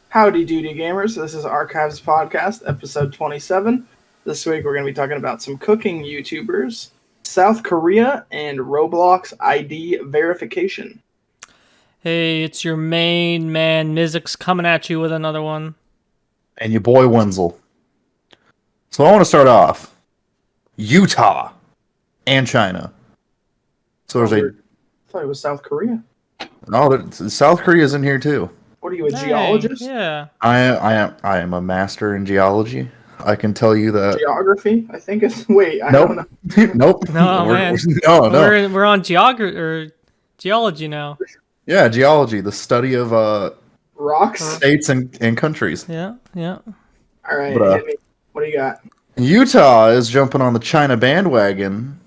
Howdy doody gamers, this is Archives Podcast, episode 27. This week we're going to be talking about some cooking YouTubers, South Korea, and Roblox ID verification. Hey, it's your main man, Nizix, coming at you with another one. And your boy Wenzel. So I want to start off. Utah and China. So there's I thought it was South Korea. No, South Korea's in here too. What are you, a geologist? Yeah. I am a master in geology. I can tell you that. Geography, I think it's. Wait, I Nope. don't know. Nope. No, man. No. We're on geology now. Yeah, geology, the study of Rocks? states and countries. Yeah. All right, Bruh. hit me. What do you got? Utah is jumping on the China bandwagon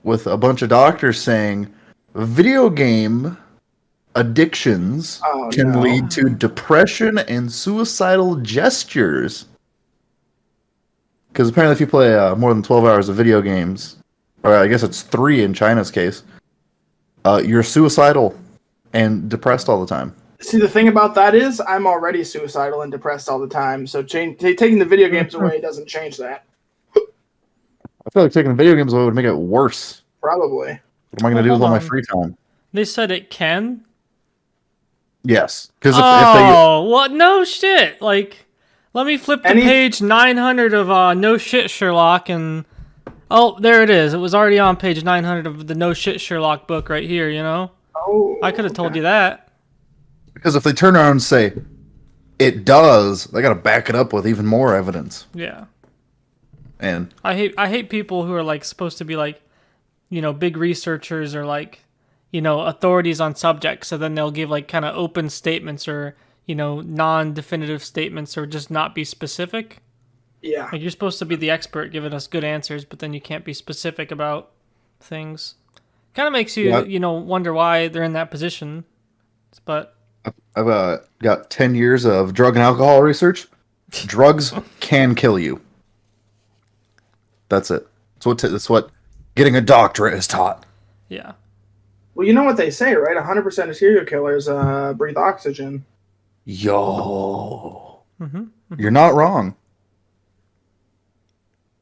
with a bunch of doctors saying video game addictions can lead to depression and suicidal gestures. Because apparently if you play more than 12 hours of video games, or I guess it's 3 in China's case, you're suicidal and depressed all the time. See, the thing about that is I'm already suicidal and depressed all the time, so taking the video games away doesn't change that. I feel like taking video games away would make it worse. Probably. What am I going to do with all my free time? They said it can? Yes. Because what? No shit. Like, let me flip to page 900 of No Shit Sherlock, and oh, there it is. It was already on page 900 of the No Shit Sherlock book right here, you know? Oh, I could have told you that. Because if they turn around and say, it does, they got to back it up with even more evidence. Yeah. And I hate people who are like supposed to be like, you know, big researchers or like, you know, authorities on subjects. So then they'll give like kind of open statements or, you know, non-definitive statements or just not be specific. Yeah. Like you're supposed to be the expert giving us good answers, but then you can't be specific about things. Kind of makes you, you know, wonder why they're in that position. But I've got 10 years of drug and alcohol research. Drugs can kill you. That's it. That's what getting a doctorate is taught. Yeah. Well, you know what they say, right? 100% of serial killers breathe oxygen. Yo. You're not wrong.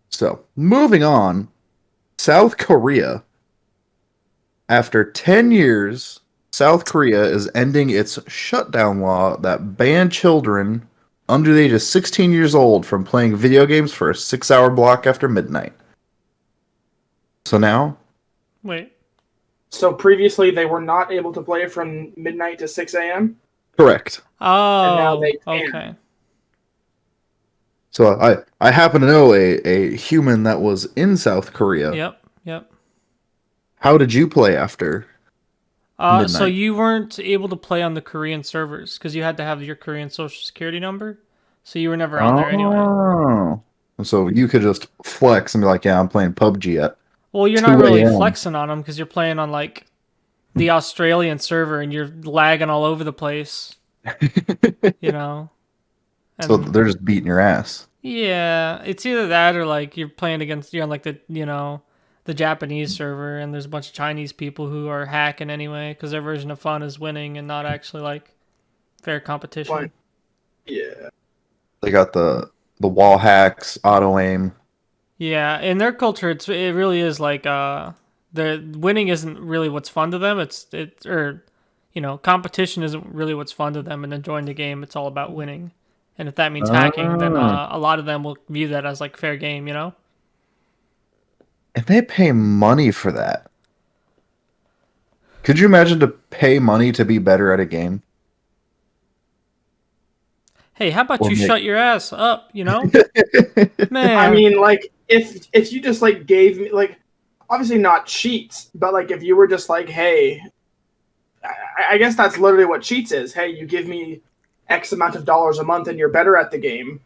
So, moving on. South Korea. After 10 years, South Korea is ending its shutdown law that banned children under the age of 16 years old from playing video games for a 6-hour block after midnight. So now? Wait. So previously they were not able to play from midnight to 6 a.m.? Correct. Oh, and now they can. Okay. So I happen to know a human that was in South Korea. Yep. How did you play after midnight? So you weren't able to play on the Korean servers because you had to have your Korean social security number. So you were never on there anyway. Oh. So you could just flex and be like, yeah, I'm playing PUBG at Well, you're not really 2 a.m. flexing on them because you're playing on like the Australian server and you're lagging all over the place. You know? And, so they're just beating your ass. Yeah, it's either that or like you're on like the, you know, the Japanese server and there's a bunch of Chinese people who are hacking anyway because their version of fun is winning and not actually like fair competition. What? Yeah. They got the wall hacks, auto aim. Yeah, in their culture, it really is like the winning isn't really what's fun to them. Competition isn't really what's fun to them, and enjoying the game, it's all about winning. And if that means hacking, then a lot of them will view that as like fair game, you know. And they pay money for that. Could you imagine to pay money to be better at a game? Hey, how about you shut your ass up, you know? Man. I mean, like, if you just, like, gave me, like, obviously not cheats, but, like, if you were just like, hey, I guess that's literally what cheats is. Hey, you give me X amount of dollars a month and you're better at the game.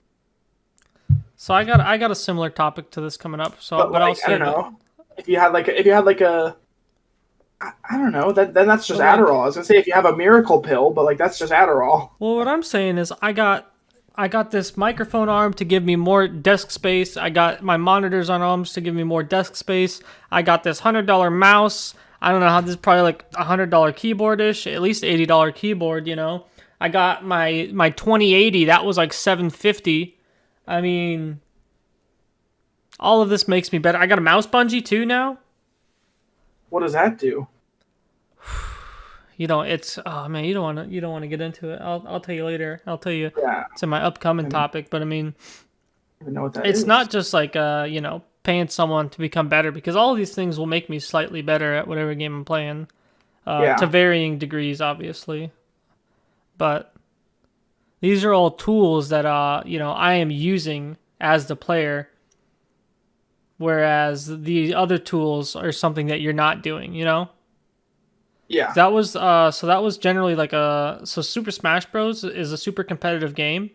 So I got a similar topic to this coming up. So, but I'll say I don't know. If you had like a I don't know. Then that's just Adderall. I was gonna say if you have a miracle pill, but like that's just Adderall. Well, what I'm saying is I got this microphone arm to give me more desk space. I got my monitors on arms to give me more desk space. I got this $100 mouse. I don't know how this is probably like $100 keyboard-ish, at least $80 keyboard, you know. I got my 2080. That was like $750. I mean, all of this makes me better. I got a mouse bungee too now. What does that do? It's oh man, you don't want to get into it. I'll tell you later. I'll tell you. Yeah. It's in my upcoming topic, but I mean, I don't even know what that it's is. not just like paying someone to become better, because all of these things will make me slightly better at whatever game I'm playing, to varying degrees, obviously. But these are all tools that I am using as the player, whereas the other tools are something that you're not doing. Yeah. That was generally like so Super Smash Bros is a super competitive game,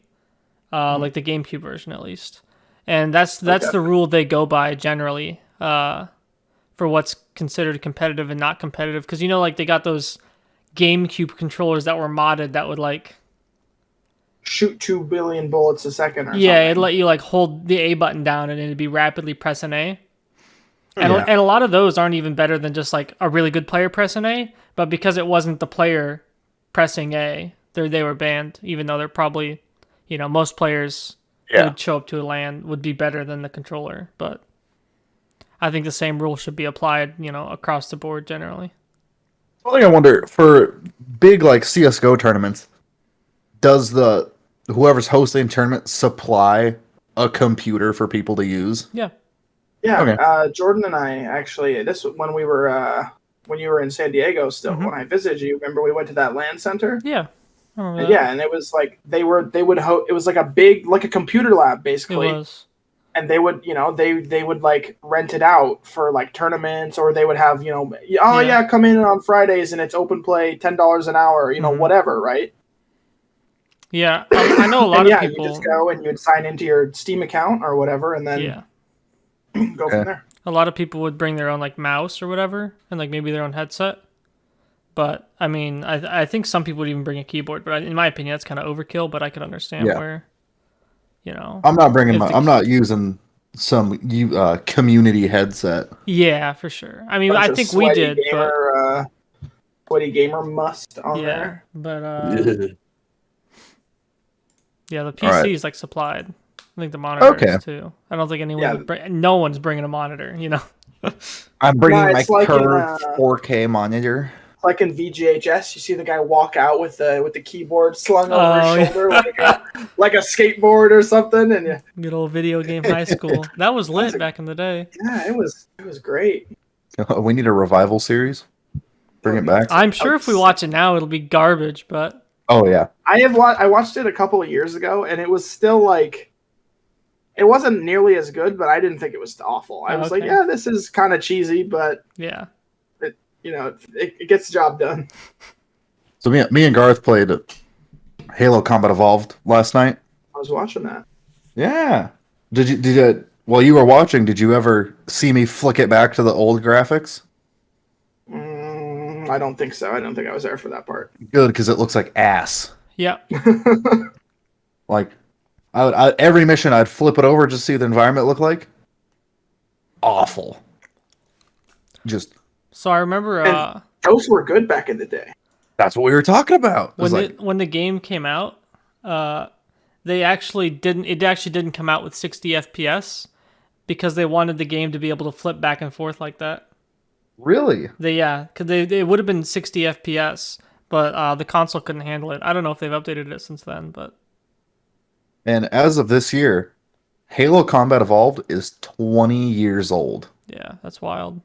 like the GameCube version at least, and that's the rule they go by generally, for what's considered competitive and not competitive, because like they got those GameCube controllers that were modded that would like shoot 2 billion bullets a second or something. it'd let you like hold the A button down and it'd be rapidly pressing A. And a lot of those aren't even better than just like a really good player pressing A, but because it wasn't the player pressing A, they were banned, even though they're probably, most players who would show up to a LAN would be better than the controller. But I think the same rule should be applied, across the board generally. One thing I wonder, for big like CSGO tournaments, does whoever's hosting the tournament supply a computer for people to use? Yeah. Yeah, Okay. Jordan and I actually, this when we were when you were in San Diego still, when I visited you, remember we went to that LAN center? Yeah. Yeah, and it was like they would it was like a big, like a computer lab basically. It was. And they would, they would like rent it out for like tournaments, or they would have, come in on Fridays and it's open play, $10 an hour, whatever, right? Yeah, I know a lot of people. You just go and you'd sign into your Steam account or whatever, and then go from there. A lot of people would bring their own like mouse or whatever, and like maybe their own headset. But I mean, I think some people would even bring a keyboard. But in my opinion, that's kind of overkill. But I could understand where, I'm not bringing I'm not using some community headset. Yeah, for sure. I mean, I think we did. Sweaty gamer must on there. But yeah, the PC is like supplied. I think the monitor is too. I don't think anyone. No one's bringing a monitor. I'm bringing my curved 4K monitor. Like in VGHS, you see the guy walk out with the keyboard slung over his shoulder, like a skateboard or something, and good old video game high school. That was lit back in the day. Yeah, it was great. We need a revival series. Bring it back. I'm sure if we watch it now, it'll be garbage. But yeah, I watched it a couple of years ago, and it was still like. It wasn't nearly as good, but I didn't think it was awful. I was like, yeah, this is kind of cheesy, but it gets the job done. So me and Garth played Halo Combat Evolved last night. I was watching that. Yeah. Did you while you were watching, did you ever see me flick it back to the old graphics? I don't think so. I don't think I was there for that part. Good, because it looks like ass. Yeah. Like, every mission I'd flip it over just to see what the environment look like. Awful. Just. So I remember those were good back in the day. That's what we were talking about. When the game came out, it actually didn't come out with 60 FPS because they wanted the game to be able to flip back and forth like that. Really? Because they would have been 60 FPS, but the console couldn't handle it. I don't know if they've updated it since then, but. And as of this year, Halo Combat Evolved is 20 years old. Yeah, that's wild.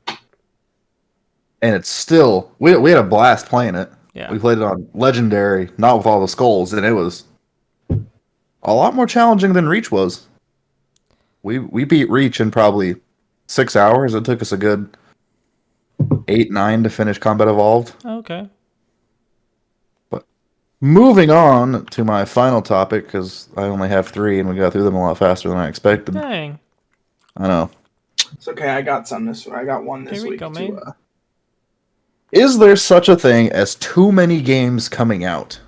And it's still... We had a blast playing it. Yeah. We played it on Legendary, not with all the skulls, and it was a lot more challenging than Reach was. We beat Reach in probably 6 hours. It took us a good 8-9 to finish Combat Evolved. Okay. Moving on to my final topic, because I only have 3 and we got through them a lot faster than I expected. Dang. I know. It's okay. I got one this week. Go, man. Is there such a thing as too many games coming out?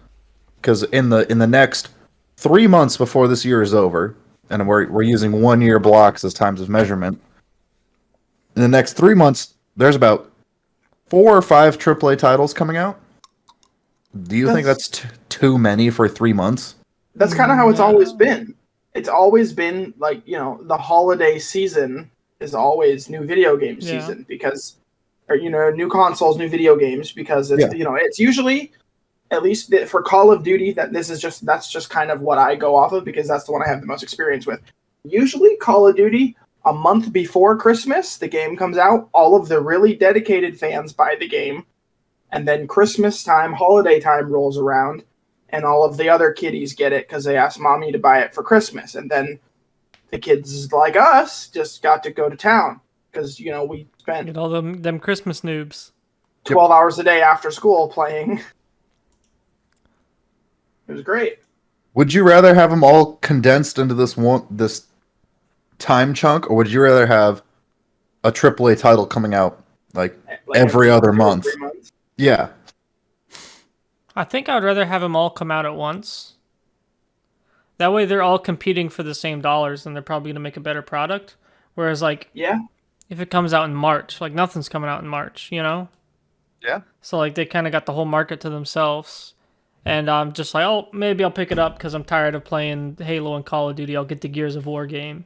Because in the next 3 months before this year is over, and we're using 1 year blocks as times of measurement. In the next 3 months, there's about 4 or 5 AAA titles coming out. Do you think that's too many for 3 months? That's kind of how it's always been. It's always been like, the holiday season is always new video game season because, or, new consoles, new video games because it's, it's usually, at least for Call of Duty, that's just kind of what I go off of because that's the one I have the most experience with. Usually Call of Duty, a month before Christmas, the game comes out, all of the really dedicated fans buy the game, and then Christmas time, holiday time rolls around, and all of the other kiddies get it because they asked mommy to buy it for Christmas. And then the kids like us just got to go to town because, we spent... Get all them Christmas noobs. 12 hours a day after school playing. It was great. Would you rather have them all condensed into this time chunk, or would you rather have a AAA title coming out like every other month? Yeah. I think I would rather have them all come out at once. That way they're all competing for the same dollars and they're probably going to make a better product. Whereas, if it comes out in March, nothing's coming out in March, Yeah. So, they kind of got the whole market to themselves. And I'm just like, oh, maybe I'll pick it up because I'm tired of playing Halo and Call of Duty. I'll get the Gears of War game,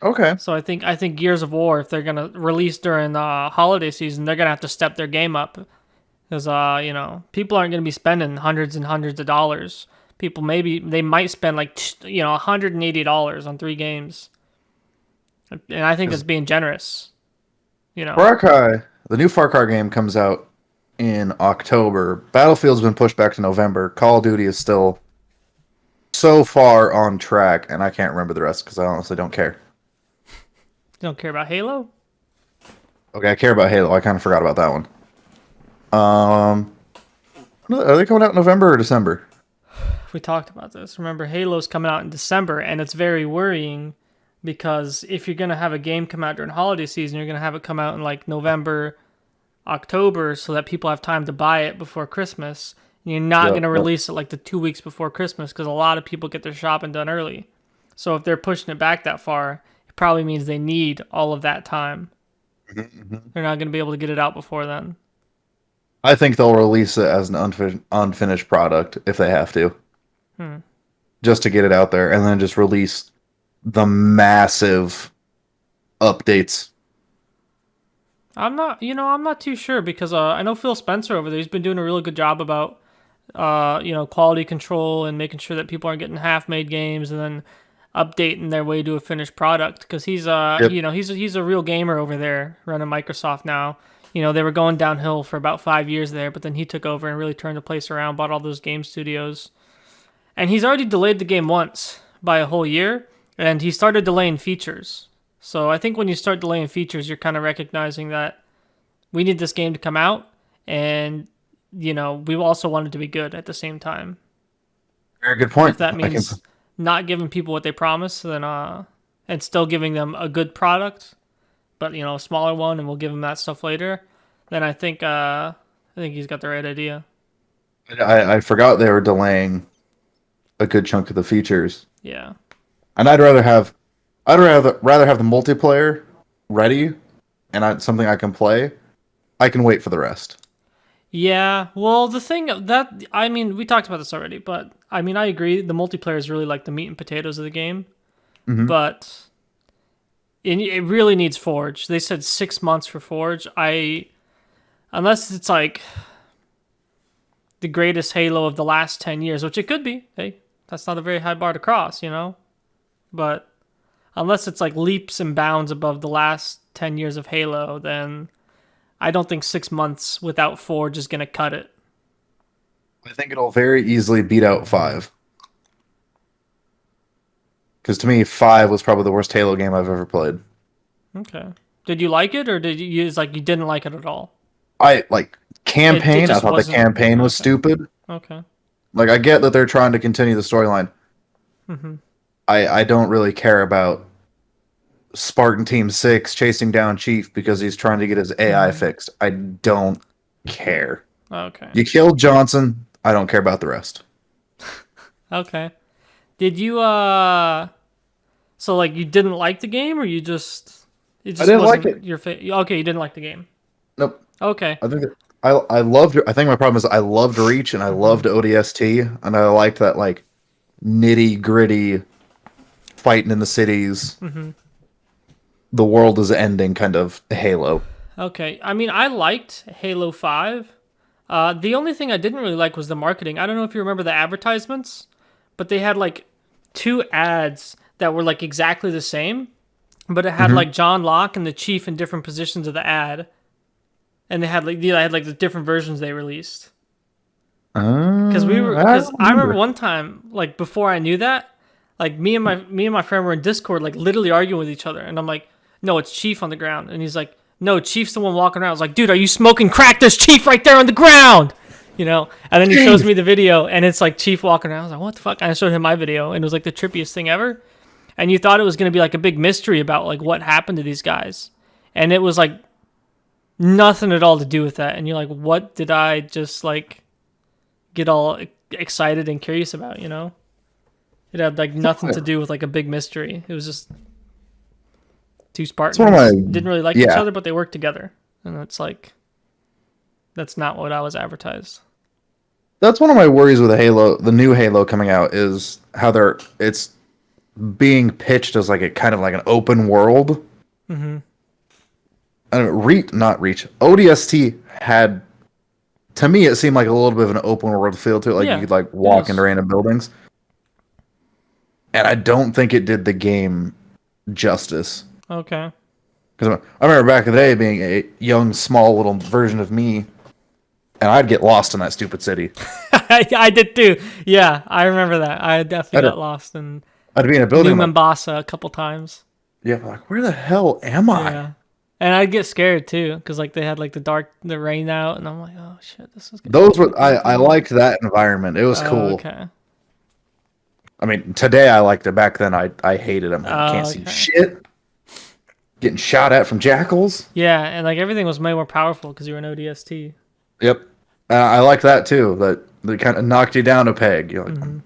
Okay. So I think Gears of War, if they're going to release during the holiday season, they're going to have to step their game up. Because, people aren't going to be spending hundreds and hundreds of dollars. People they might spend $180 on 3 games. And I think that's being generous. Far Cry, the new Far Cry game comes out in October. Battlefield's been pushed back to November. Call of Duty is still so far on track, and I can't remember the rest because I honestly don't care. You don't care about Halo? Okay, I care about Halo. I kind of forgot about that one. Are they coming out in November or December? We talked about this. Remember, Halo's coming out in December, and it's very worrying because if you're going to have a game come out during holiday season, you're going to have it come out in November, October, so that people have time to buy it before Christmas. And you're not going to release it the 2 weeks before Christmas because a lot of people get their shopping done early. So if they're pushing it back that far, it probably means they need all of that time. Mm-hmm. They're not going to be able to get it out before then. I think they'll release it as an unfinished product if they have to. Just to get it out there, and then just release the massive updates. I'm not too sure because I know Phil Spencer over there. He's been doing a really good job about quality control and making sure that people aren't getting half-made games and then updating their way to a finished product. Because he's he's a real gamer over there running Microsoft now. They were going downhill for about 5 years there, but then he took over and really turned the place around, bought all those game studios. And he's already delayed the game once by a whole year, and he started delaying features. So I think when you start delaying features, you're kind of recognizing that we need this game to come out, and, we also want it to be good at the same time. Very good point. If that means not giving people what they promise, then and still giving them a good product, but a smaller one, and we'll give them that stuff later, then I think he's got the right idea. I forgot they were delaying a good chunk of the features. Yeah. And I'd rather have the multiplayer ready and something I can play. I can wait for the rest. Yeah, well, the thing that we talked about this already, but I agree the multiplayer is really the meat and potatoes of the game. Mm-hmm. But it really needs Forge. They said 6 months for Forge. Unless it's the greatest Halo of the last 10 years, which it could be. Hey, that's not a very high bar to cross, But unless it's leaps and bounds above the last 10 years of Halo, then I don't think 6 months without Forge is going to cut it. I think it'll very easily beat out 5. Because to me, 5 was probably the worst Halo game I've ever played. Okay. Did you like it, or did you use you didn't like it at all? I campaign. I thought the campaign was stupid. Okay. I get that they're trying to continue the storyline. Mm-hmm. I don't really care about Spartan Team 6 chasing down Chief because he's trying to get his AI fixed. I don't care. Okay. You killed Johnson. I don't care about the rest. Okay. Did you so you didn't like the game, or it just I didn't like it. Okay, you didn't like the game. Nope. Okay. I think I loved. I think my problem is I loved Reach and I loved ODST, and I liked that like nitty gritty fighting in the cities. Mm-hmm. The world is ending kind of Halo. Okay, I mean, I liked Halo 5. The only thing I didn't really like was the marketing. I don't know if you remember the advertisements, but they had like 2 ads that were like exactly the same, but it had like John Locke and the Chief in different positions of the ad, and they had like the different versions they released. Because I remember one time, like before I knew that, like me and my friend were in Discord, like literally arguing with each other, and I'm like, no, it's Chief on the ground, and he's like, no, Chief's the one walking around. I was like, dude, are you smoking crack? There's Chief right there on the ground, you know. And then he shows me the video, and it's like Chief walking around. I was like, what the fuck? And I showed him my video, and it was like the trippiest thing ever. And you thought it was gonna be like a big mystery about like what happened to these guys, and it was like nothing at all to do with that. And you're like, what did I just like get all excited and curious about, you know? It had like nothing to do with like a big mystery. It was just 2 Spartans didn't really like each other, but they worked together. And it's like, that's not what I was advertised. That's one of my worries with the new Halo coming out, is how it's being pitched as like a kind of like an open world. Mm-hmm. Not Reach. ODST had, to me, it seemed like a little bit of an open world feel to it. Like you could like walk into random buildings. And I don't think it did the game justice. Okay. Because I remember back in the day being a young, small little version of me, and I'd get lost in that stupid city. I did too. Yeah, I remember that. I definitely got lost in I'd be in a building New Mombasa a couple times. Yeah, like, where the hell am I? Yeah. And I'd get scared too, because like they had like the rain out, and I'm like, oh shit, this is. I liked that environment. It was cool. Okay. I mean, today I liked it. Back then, I hated them. I can't see shit. Getting shot at from jackals. Yeah, and like everything was way more powerful because you were an ODST. Yep, I like that too. That they kind of knocked you down a peg. You're like, I'm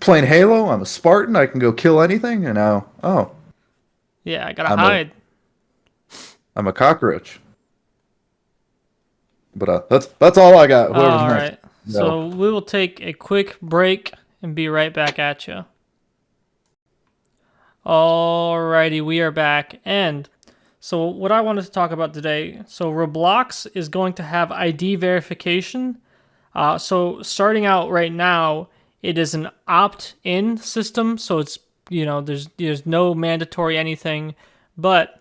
playing Halo. I'm a Spartan. I can go kill anything. And now, yeah, I gotta hide. I'm a cockroach. But that's all I got. All right. So we will take a quick break and be right back at you. Alrighty, we are back. And so what I wanted to talk about today, so Roblox is going to have ID verification. So starting out right now, it is an opt-in system. So it's, there's no mandatory anything. But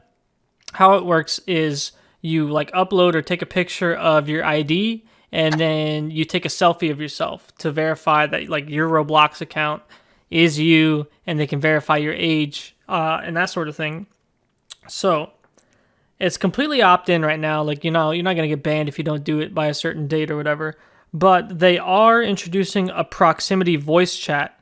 how it works is you like upload or take a picture of your ID, and then you take a selfie of yourself to verify that like your Roblox account is you, and they can verify your age and that sort of thing. So it's completely opt-in right now. Like, you're not going to get banned if you don't do it by a certain date or whatever. But they are introducing a proximity voice chat.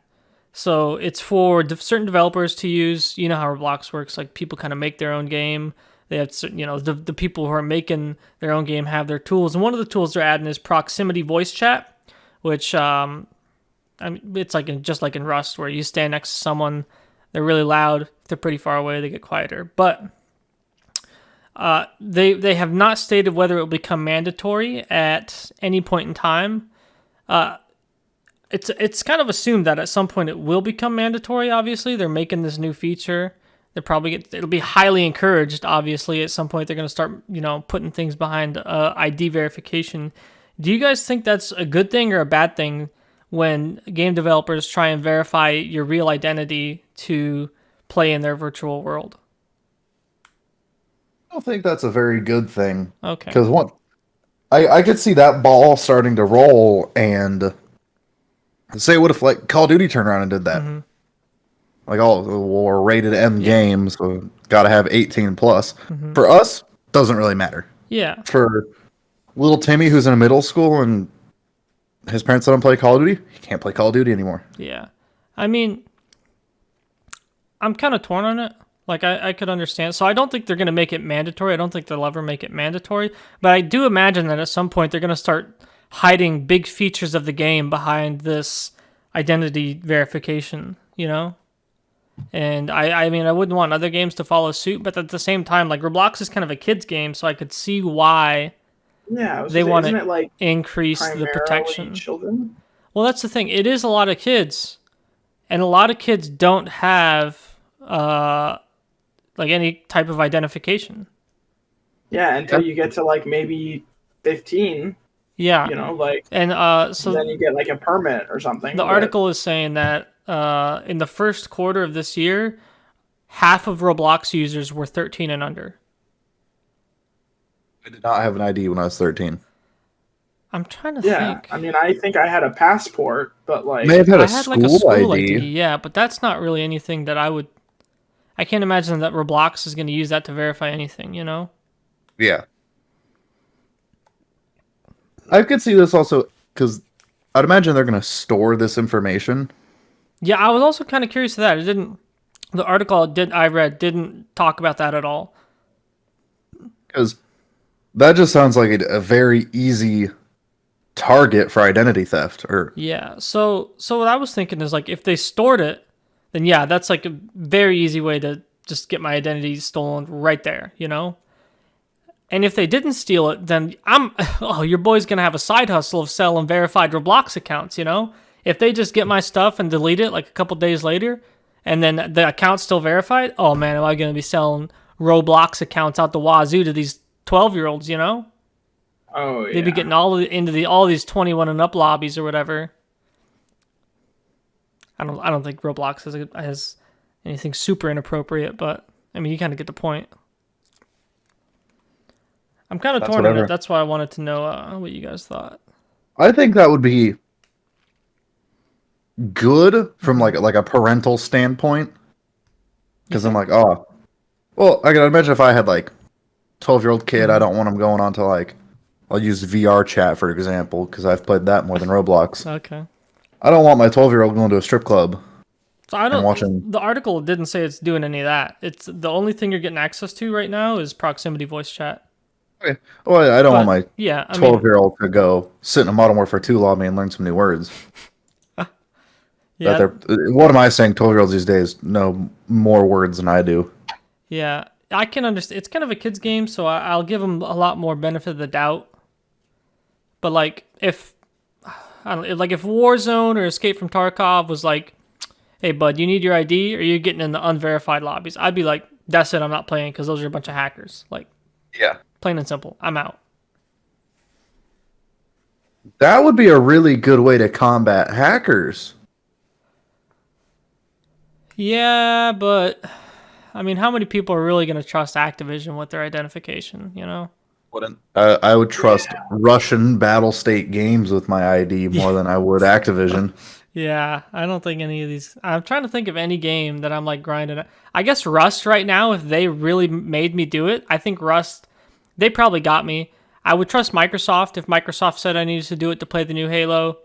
So it's for certain developers to use. You know how Roblox works. Like, people kind of make their own game. They have, the people who are making their own game have their tools. And one of the tools they're adding is proximity voice chat, which it's like just like in Rust, where you stand next to someone, they're really loud. If they're pretty far away, they get quieter. But they have not stated whether it will become mandatory at any point in time. It's kind of assumed that at some point it will become mandatory. Obviously, they're making this new feature. It'll be highly encouraged. Obviously, at some point they're going to start putting things behind ID verification. Do you guys think that's a good thing or a bad thing when game developers try and verify your real identity to play in their virtual world? I don't think that's a very good thing. Okay. Because I could see that ball starting to roll, and say what if like Call of Duty turned around and did that? Mm-hmm. Like, we're rated M games, so got to have 18 plus. Mm-hmm. For us, doesn't really matter. Yeah. For little Timmy, who's in a middle school and his parents let him play Call of Duty, he can't play Call of Duty anymore. Yeah. I mean, I'm kind of torn on it. Like, I could understand. So I don't think they're going to make it mandatory. I don't think they'll ever make it mandatory. But I do imagine that at some point they're going to start hiding big features of the game behind this identity verification, And I mean, I wouldn't want other games to follow suit, but at the same time, like, Roblox is kind of a kid's game, so I could see why Yeah, they want isn't to it like increase the primarily protection. children? Well, that's the thing. It is a lot of kids, and a lot of kids don't have like any type of identification. Yeah, until you get to like maybe 15, Yeah, like, and and then you get like a permit or something. the article is saying that in the first quarter of this year, half of Roblox users were 13 and under. I did not have an ID when I was 13. I'm trying to Yeah, think. I mean, I think I had a passport, but like, May have had I a had school, like a school ID. yeah, but that's not really anything that I can't imagine that Roblox is going to use that to verify anything, you know? Yeah. I could see this also because I'd imagine they're going to store this information. Yeah, I was also kind of curious to that. The article I read didn't talk about that at all. Because that just sounds like a very easy target for identity theft. Yeah. So what I was thinking is like if they stored it, then yeah, that's like a very easy way to just get my identity stolen right there, you know? And if they didn't steal it, then your boy's gonna have a side hustle of selling verified Roblox accounts, you know? If they just get my stuff and delete it like a couple days later, and then the account's still verified, oh man, am I gonna be selling Roblox accounts out the wazoo to these 12-year-olds, you know? oh yeah, They'd be getting into all these 21 and up lobbies or whatever. I don't think Roblox has anything super inappropriate, but I mean you kind of get the point. I'm kind of torn on it. That's why I wanted to know what you guys thought. I think that would be good from like a parental standpoint. Because I'm like, oh, well, I can imagine if I had like 12-year-old kid, I don't want him going on to like, I'll use VR chat for example, because I've played that more than Roblox. Okay. I don't want my 12-year-old going to a strip club. So the article didn't say it's doing any of that. It's the only thing you're getting access to right now is proximity voice chat. Okay. Well, I don't want my 12-year-old to go sit in a Modern Warfare 2 lobby and learn so many words. Yeah. What am I saying? 12-year-olds these days know more words than I do. Yeah, I can understand. It's kind of a kid's game, so I'll give them a lot more benefit of the doubt. But like, if Warzone or Escape from Tarkov was like, "Hey, bud, you need your ID, or you're getting in the unverified lobbies," I'd be like, "That's it. I'm not playing because those are a bunch of hackers." Like, yeah, plain and simple. I'm out. That would be a really good way to combat hackers. Yeah, but I mean, how many people are really going to trust Activision with their identification, you know? I would trust Russian battle state games with my ID more than I would Activision. Yeah, I don't think any of these... I'm trying to think of any game that I'm like grinding. I guess Rust right now, if they really made me do it, I think Rust, they probably got me. I would trust Microsoft if Microsoft said I needed to do it to play the new Halo.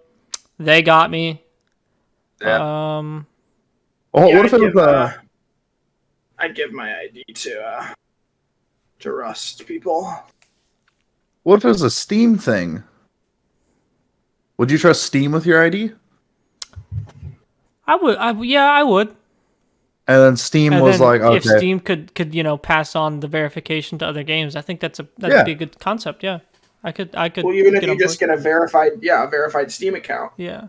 They got me. Yeah. What if it was... I'd give my ID to Rust people. What if it was a Steam thing? Would you trust Steam with your ID? I would. I would. And then Steam was like, okay. If Steam could pass on the verification to other games, I think that'd be a good concept. Yeah, I could. Well, even if you just get a verified Steam account. Yeah.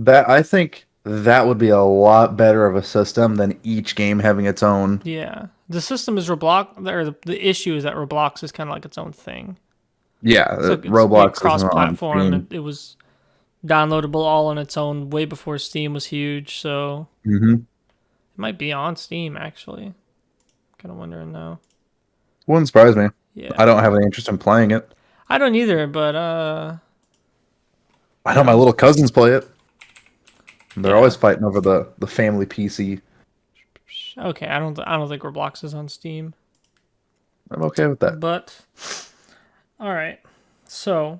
I think that would be a lot better of a system than each game having its own. Yeah, the system is Roblox, or the issue is that Roblox is kind of like its own thing. Yeah, so Roblox cross-platform. It was downloadable all on its own way before Steam was huge. So it might be on Steam actually. Kind of wondering now. Wouldn't surprise me. Yeah, I don't have any interest in playing it. I don't either, but I know my little cousins play it. They're always fighting over the family PC. Okay, I don't think Roblox is on Steam. I'm okay with that. But all right. So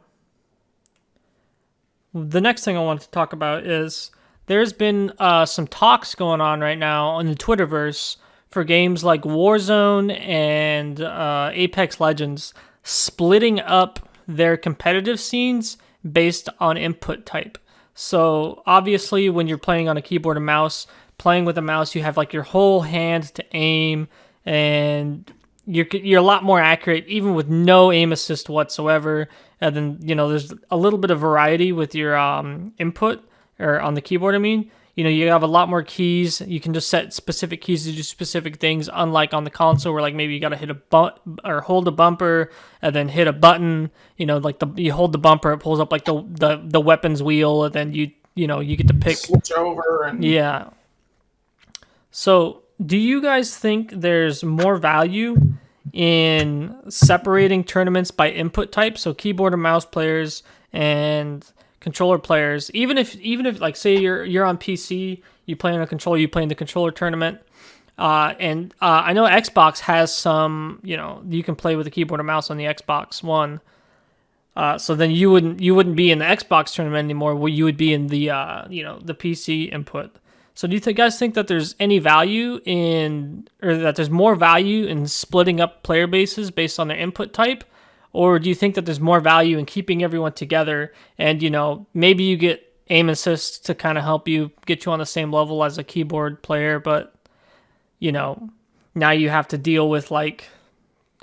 the next thing I want to talk about is there's been some talks going on right now in the Twitterverse for games like Warzone and Apex Legends splitting up their competitive scenes based on input type. So obviously when you're playing on a keyboard and mouse, playing with a mouse, you have like your whole hand to aim, and you're a lot more accurate even with no aim assist whatsoever. And then there's a little bit of variety with your input or on the keyboard. I mean, you have a lot more keys. You can just set specific keys to do specific things, unlike on the console where like maybe you got to hit or hold a bumper and then hit a button. Like you hold the bumper, it pulls up like the weapons wheel, and then you get to pick switch over and yeah. So, do you guys think there's more value in separating tournaments by input type, so keyboard and mouse players and controller players, even if like say you're on PC, you play on a controller, you play in the controller tournament, and I know Xbox has some, you can play with a keyboard and mouse on the Xbox One. So then you wouldn't be in the Xbox tournament anymore. Where you would be in the the PC input. So do you guys think that there's any value or that there's more value in splitting up player bases based on their input type? Or do you think that there's more value in keeping everyone together and, maybe you get aim assist to kind of help you get you on the same level as a keyboard player, but, now you have to deal with like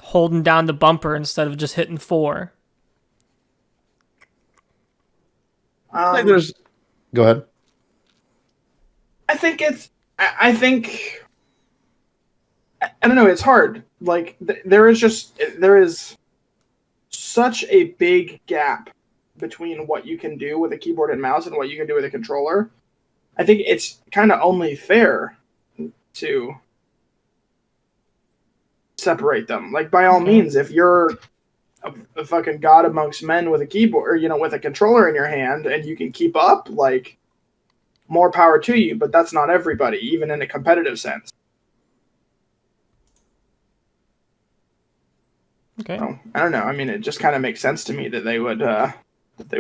holding down the bumper instead of just hitting 4? Go ahead. I don't know. It's hard. Like there is such a big gap between what you can do with a keyboard and mouse and what you can do with a controller. I think it's kind of only fair to separate them. Like by all means, if you're a fucking god amongst men with a keyboard, or, with a controller in your hand and you can keep up, like, more power to you, but that's not everybody, even in a competitive sense. Okay. So, I don't know. I mean, it just kind of makes sense to me that they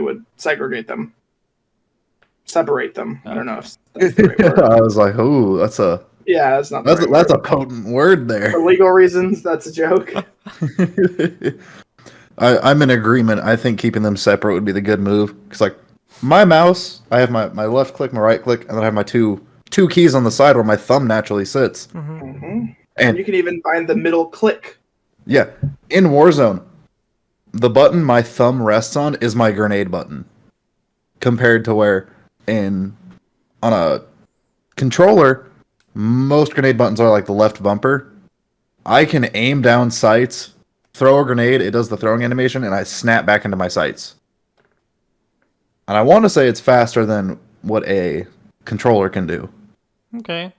would segregate them, separate them. Okay. I don't know if that's the right word. I was like, "Ooh, that's a a potent word there." For legal reasons, that's a joke. I'm in agreement. I think keeping them separate would be the good move. Because like my mouse, I have my left click, my right click, and then I have my two keys on the side where my thumb naturally sits. Mm-hmm. And you can even find the middle click. Yeah, in Warzone, the button my thumb rests on is my grenade button, compared to where on a controller, most grenade buttons are like the left bumper. I can aim down sights, throw a grenade, it does the throwing animation, and I snap back into my sights. And I want to say it's faster than what a controller can do. Okay.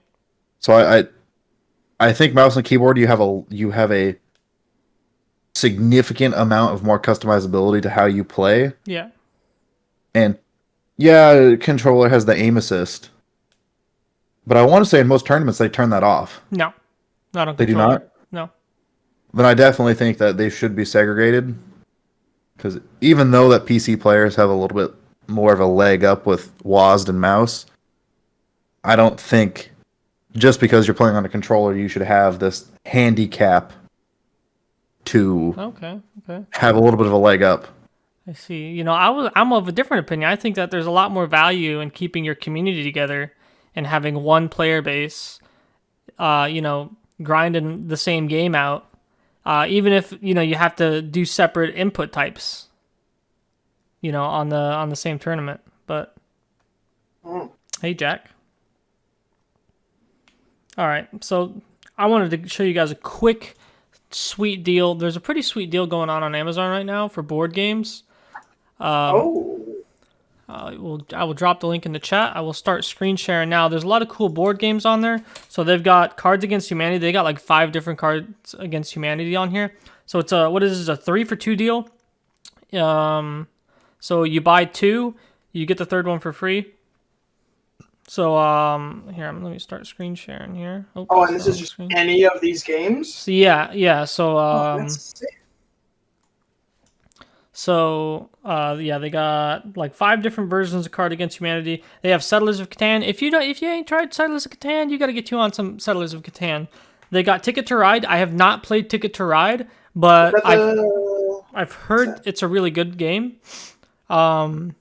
So I think mouse and keyboard you have a significant amount of more customizability to how you play. Yeah. And yeah, controller has the aim assist. But I want to say in most tournaments they turn that off. No. Not on controller. They do not? No. Then I definitely think that they should be segregated. Because even though that PC players have a little bit more of a leg up with WASD and mouse, I don't think just because you're playing on a controller you should have this handicap to have a little bit of a leg up. I see. I'm of a different opinion. I think that there's a lot more value in keeping your community together and having one player base, grinding the same game out. Even if, you have to do separate input types, on the same tournament. But hey, Jack. All right, so I wanted to show you guys a quick, sweet deal. There's a pretty sweet deal going on Amazon right now for board games. I will drop the link in the chat. I will start screen sharing now. There's a lot of cool board games on there. So they've got Cards Against Humanity. They got like 5 different Cards Against Humanity on here. So it's a 3-for-2 deal. So you buy 2, you get the third one for free. So here, let me start screen sharing here. And this is just any of these games? So yeah. So that's sick. So, they got like 5 different versions of Card Against Humanity. They have Settlers of Catan. If you ain't tried Settlers of Catan, you got to get you on some Settlers of Catan. They got Ticket to Ride. I have not played Ticket to Ride, but I've heard it's a really good game. What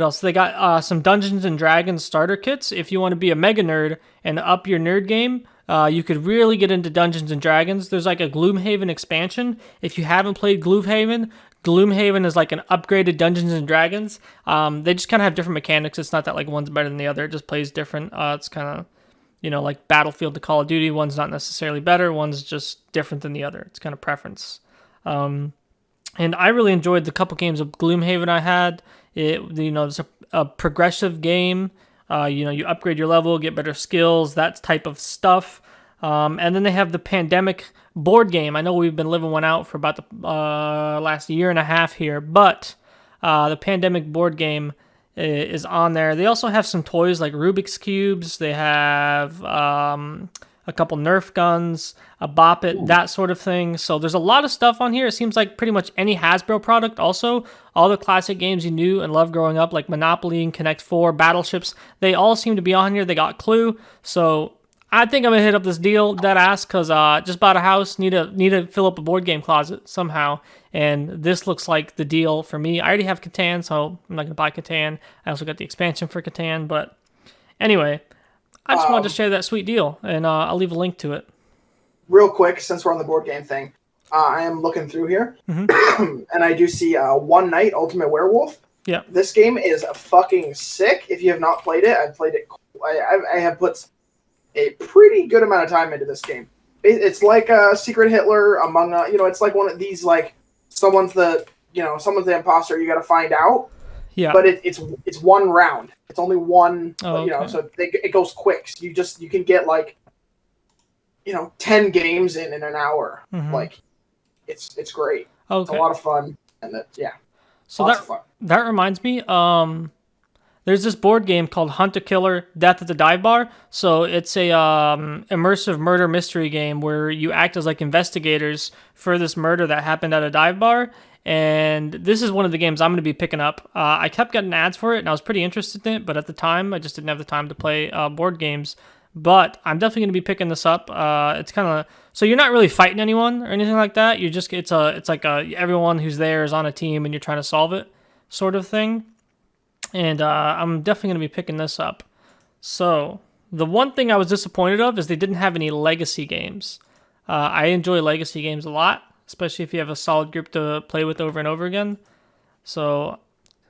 else? They got some Dungeons and Dragons starter kits. If you want to be a mega nerd and up your nerd game, you could really get into Dungeons and Dragons. There's like a Gloomhaven expansion. If you haven't played Gloomhaven is like an upgraded Dungeons and Dragons. They just kind of have different mechanics. It's not that like one's better than the other. It just plays different. It's kind of, like Battlefield to Call of Duty. One's not necessarily better. One's just different than the other. It's kind of preference. And I really enjoyed the couple games of Gloomhaven I had. It's a progressive game. You upgrade your level, get better skills, that type of stuff. And then they have the Pandemic board game. I know we've been living one out for about the last year and a half here, but the Pandemic board game is on there. They also have some toys like Rubik's Cubes. They have a couple Nerf guns, a Bop It, that sort of thing. So there's a lot of stuff on here. It seems like pretty much any Hasbro product. Also, all the classic games you knew and loved growing up, like Monopoly and Connect 4, Battleships, they all seem to be on here. They got Clue. So I think I'm going to hit up this deal, dead ass, because just bought a house, need to fill up a board game closet somehow. And this looks like the deal for me. I already have Catan, so I'm not going to buy Catan. I also got the expansion for Catan. But anyway, I just wanted to share that sweet deal, and I'll leave a link to it. Real quick, since we're on the board game thing, I am looking through here, and I do see One Night Ultimate Werewolf. Yeah. This game is fucking sick. If you have not played it, I've played it. I have put a pretty good amount of time into this game. It's like a Secret Hitler among, it's like one of these, like, someone's the imposter you got to find out. Yeah. But it's one round. It's only one, okay. So it goes quick. So you can get like, 10 games in an hour. Like, it's great. Okay. It's a lot of fun, and So that reminds me. There's this board game called Hunt a Killer, Death at the Dive Bar. So it's a immersive murder mystery game where you act as like investigators for this murder that happened at a dive bar. And this is one of the games I'm going to be picking up. I kept getting ads for it, and I was pretty interested in it, but at the time, I just didn't have the time to play board games. But I'm definitely going to be picking this up. It's kind of so you're not really fighting anyone or anything like that. You just it's like everyone who's there is on a team, and you're trying to solve it, sort of thing. And I'm definitely going to be picking this up. So the one thing I was disappointed of is they didn't have any legacy games. I enjoy legacy games a lot, especially if you have a solid group to play with over and over again. So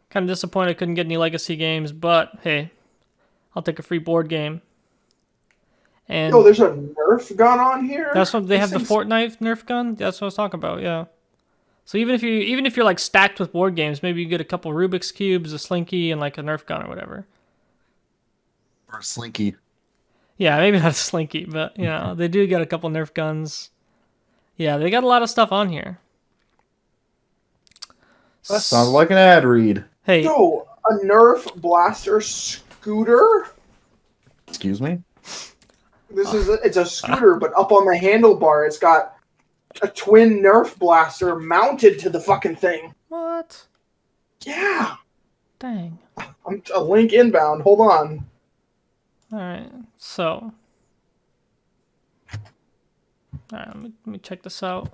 kind of disappointed I couldn't get any legacy games, but hey, I'll take a free board game. And there's a Nerf gun on here? That's what they have, the Fortnite Nerf gun? That's what I was talking about, yeah. So even if you're like stacked with board games, maybe you get a couple Rubik's Cubes, a Slinky, and like a Nerf gun or whatever. Or a Slinky. Yeah, maybe not a Slinky, but they do get a couple Nerf guns. Yeah, they got a lot of stuff on here. That sounds like an ad read. Hey. A Nerf blaster scooter? Excuse me? It's a scooter, but up on the handlebar, it's got a twin Nerf blaster mounted to the fucking thing. What? Yeah. Dang. I'm a link inbound. Hold on. All right. So. All right. Let me check this out.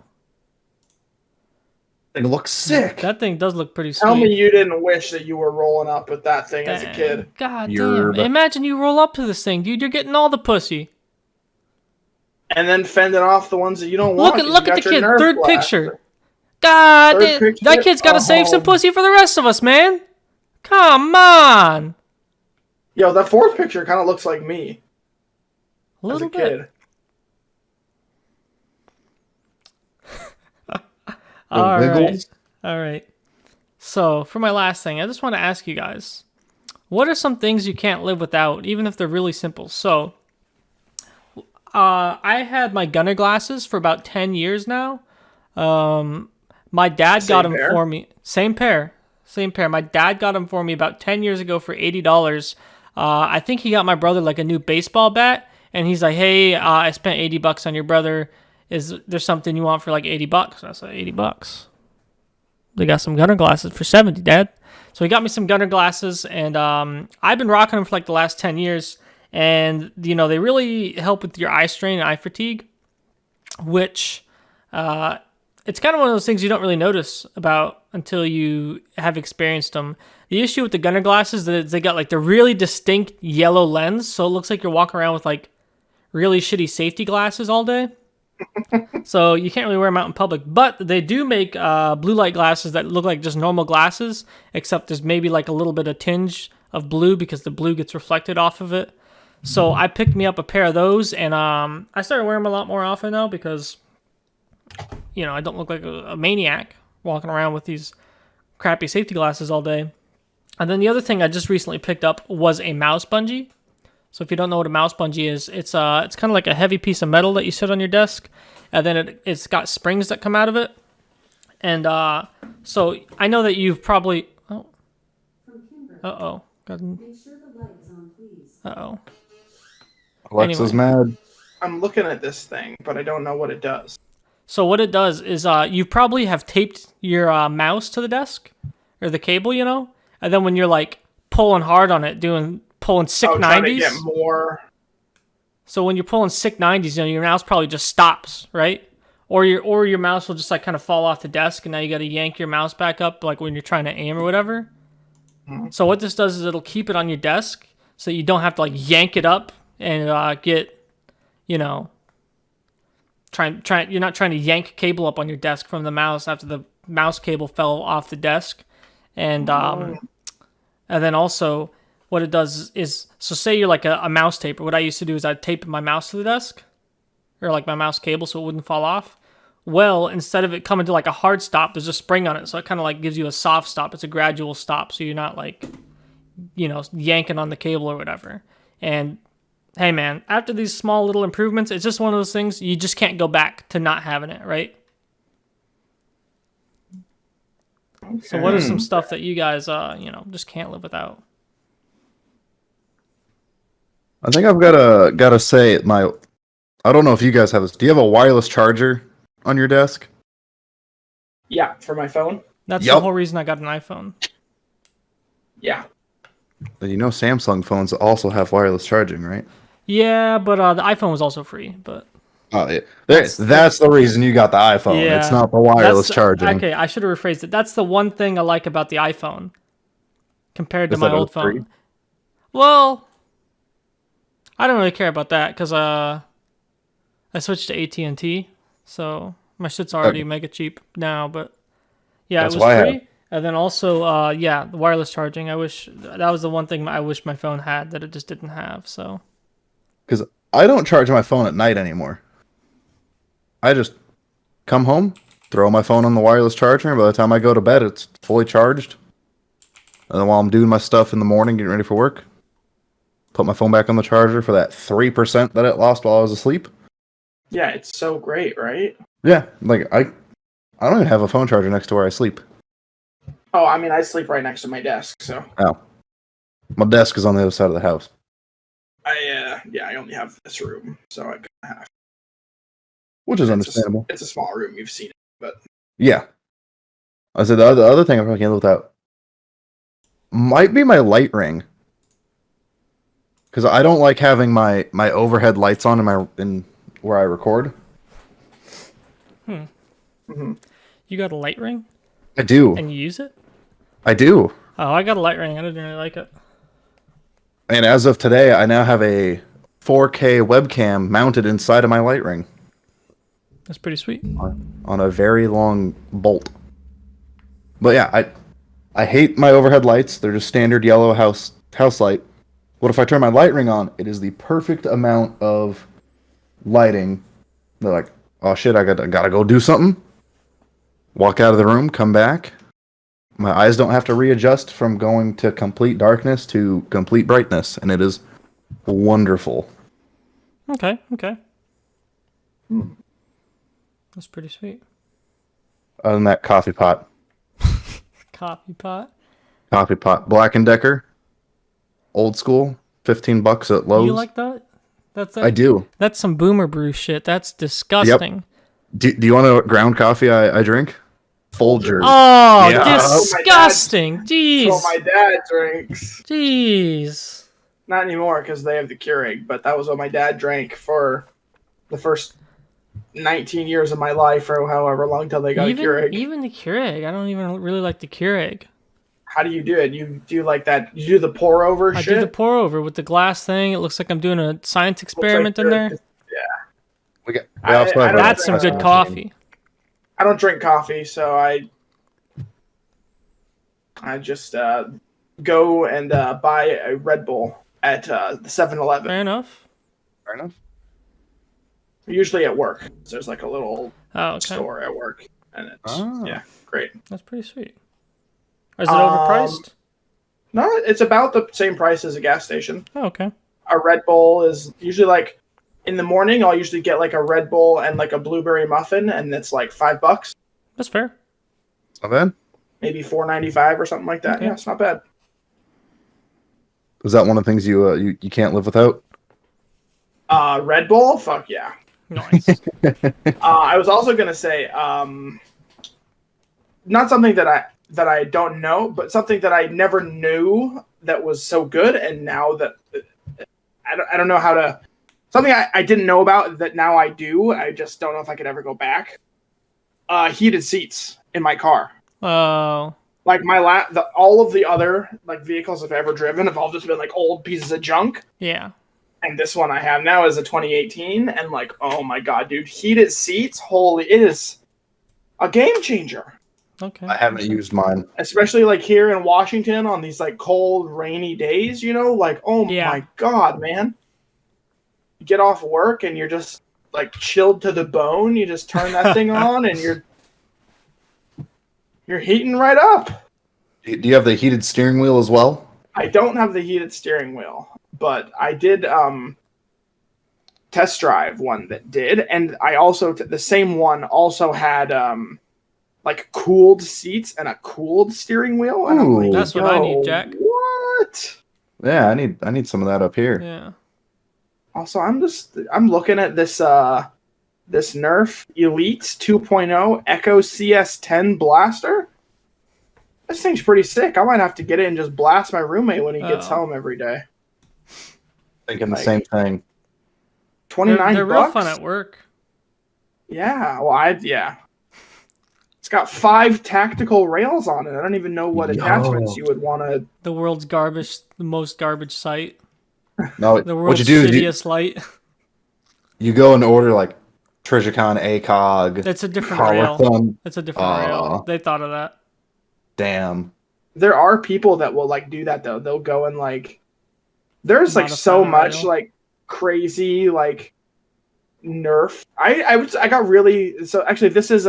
It looks sick. That thing does look pretty sweet. Tell me you didn't wish that you were rolling up with that thing as a kid. God damn. Imagine you roll up to this thing, dude. You're getting all the pussy. And then fending off the ones that you don't want. Look at the kid. Third picture. God damn. That kid's got to save some pussy for the rest of us, man. Come on. Yo, that fourth picture kind of looks like me. A little bit. Kid. All right. So, for my last thing, I just want to ask you guys, what are some things you can't live without, even if they're really simple? So, I had my gunner glasses for about 10 years now. My dad got them for me. Same pair. My dad got them for me about 10 years ago for $80. I think he got my brother like a new baseball bat, and he's like, hey, I spent $80 on your brother. Is there something you want for like $80? I said, $80. They got some gunner glasses for $70, Dad. So he got me some gunner glasses, and I've been rocking them for like the last 10 years. And, they really help with your eye strain and eye fatigue, which it's kind of one of those things you don't really notice about until you have experienced them. The issue with the gunner glasses is that they got like the really distinct yellow lens, so it looks like you're walking around with like really shitty safety glasses all day. So you can't really wear them out in public. But they do make blue light glasses that look like just normal glasses, except there's maybe like a little bit of tinge of blue because the blue gets reflected off of it. So I picked me up a pair of those, and I started wearing them a lot more often now because, you know, I don't look like a maniac walking around with these crappy safety glasses all day. And then the other thing I just recently picked up was a mouse bungee. So if you don't know what a mouse bungee is, it's kind of like a heavy piece of metal that you sit on your desk, and then it's got springs that come out of it. And so I know that you've probably Uh-oh. Alexa's Anyway. mad. I'm looking at this thing, but I don't know what it does. So what it does is you probably have taped your mouse to the desk or the cable, you know, and then when you're like pulling hard on it, pulling sick 90s. Trying to get more. So when you're pulling sick 90s, you know, your mouse probably just stops, right? Or your mouse will just like kind of fall off the desk, and now you got to yank your mouse back up, like when you're trying to aim or whatever. Mm-hmm. So what this does is it'll keep it on your desk, so you don't have to like yank it up and get, you know, you're not trying to yank cable up on your desk from the mouse after the mouse cable fell off the desk, and then also what it does is, so say you're like a mouse taper. What I used to do is I'd tape my mouse to the desk, or like my mouse cable, so it wouldn't fall off. Well, instead of it coming to like a hard stop, there's a spring on it, so it kind of like gives you a soft stop. It's a gradual stop, so you're not like, you know, yanking on the cable or whatever. And hey, man, after these small little improvements, it's just one of those things you just can't go back to not having it, right? Okay. So what is some stuff that you guys, you know, just can't live without? I think I've gotta say I don't know if you guys have this. Do you have a wireless charger on your desk? Yeah, for my phone. That's the whole reason I got an iPhone. Yeah. You know, Samsung phones also have wireless charging, right? Yeah, but the iPhone was also free. But yeah. That's the reason you got the iPhone. Yeah, it's not the wireless charging. Okay, I should have rephrased it. That's the one thing I like about the iPhone compared to my old phone. Free? Well, I don't really care about that because I switched to AT&T, so my shit's already mega cheap now. But yeah, it was free. And then also, yeah, the wireless charging. I wish that was the one thing I wish my phone had that it just didn't have. So, because I don't charge my phone at night anymore. I just come home, throw my phone on the wireless charger, and by the time I go to bed, it's fully charged. And then while I'm doing my stuff in the morning, getting ready for work, put my phone back on the charger for that 3% that it lost while I was asleep. Yeah, it's so great, right? Yeah, like I don't even have a phone charger next to where I sleep. Oh, I mean, I sleep right next to my desk, so. Oh. My desk is on the other side of the house. I only have this room, so I kind of have. Which is understandable. It's a small room, you've seen it, but. Yeah. I said the other thing I probably can't live without might be my light ring. Because I don't like having my overhead lights on in where I record. Mm-hmm. You got a light ring? I do. And you use it? I do. Oh, I got a light ring. I didn't really like it. And as of today, I now have a 4K webcam mounted inside of my light ring. That's pretty sweet. On a very long bolt. But yeah, I hate my overhead lights. They're just standard yellow house light. What if I turn my light ring on? It is the perfect amount of lighting. They're like, oh shit, I gotta go do something. Walk out of the room, come back. My eyes don't have to readjust from going to complete darkness to complete brightness, and it is wonderful. Okay. That's pretty sweet. Other than that, coffee pot. Coffee pot? Coffee pot. Black & Decker. Old school. $15 at Lowe's. You like that? I do. That's some boomer brew shit. That's disgusting. Yep. Do you want to know what ground coffee I drink? Folgers. Oh, yeah. Disgusting. Jeez. That's what my dad drinks. Jeez. Not anymore because they have the Keurig, but that was what my dad drank for the first 19 years of my life, or however long till they got a Keurig. Even the Keurig. I don't even really like the Keurig. How do you do it? You do like that? You do the pour over shit? I do the pour over with the glass thing. It looks like I'm doing a science experiment in there. Yeah. That's some good coffee. I don't drink coffee, so I just go and buy a Red Bull at the 7-Eleven. Fair enough. Usually at work. So there's like a little store at work, and it's great. That's pretty sweet. Is it overpriced? No, it's about the same price as a gas station. Oh, okay. A Red Bull is usually like in the morning. I'll usually get like a Red Bull and like a blueberry muffin, and it's like $5. That's fair. Not bad. Maybe $4.95 or something like that. Okay. Yeah, it's not bad. Is that one of the things you can't live without? Red Bull? Fuck yeah. Nice. I was also gonna say, not something that I don't know, but something that I never knew that was so good, and now that I don't know how to. Something I didn't know about that now I do. I just don't know if I could ever go back. Heated seats in my car. Oh. Like all of the other like vehicles I've ever driven have all just been like old pieces of junk. Yeah. And this one I have now is a 2018, and like, oh my god, dude, heated seats, it is a game changer. Okay. I haven't used mine. Especially like here in Washington on these like cold, rainy days, like, oh my god, man. You get off work and you're just like chilled to the bone. You just turn that thing on and you're heating right up. Do you have the heated steering wheel as well? I don't have the heated steering wheel, but I did test drive one that did, and I also the same one also had like cooled seats and a cooled steering wheel. And I'm like, that's what I need, Jack. What? Yeah, I need some of that up here. Yeah. Also, I'm looking at this this Nerf Elite 2.0 Echo CS10 blaster. This thing's pretty sick. I might have to get it and just blast my roommate when he gets home every day. Thinking the same thing. $29. They're real fun at work. Yeah. Well, It's got 5 tactical rails on it. I don't even know what attachments you would want to. The world's most garbage site. No, the world's what you do shittiest light. You go and order like Trigicon ACOG. That's a different rail. It's a different rail. They thought of that. Damn. There are people that will like do that though. They'll go and like. There's like so much like crazy like nerf. I got really so actually this is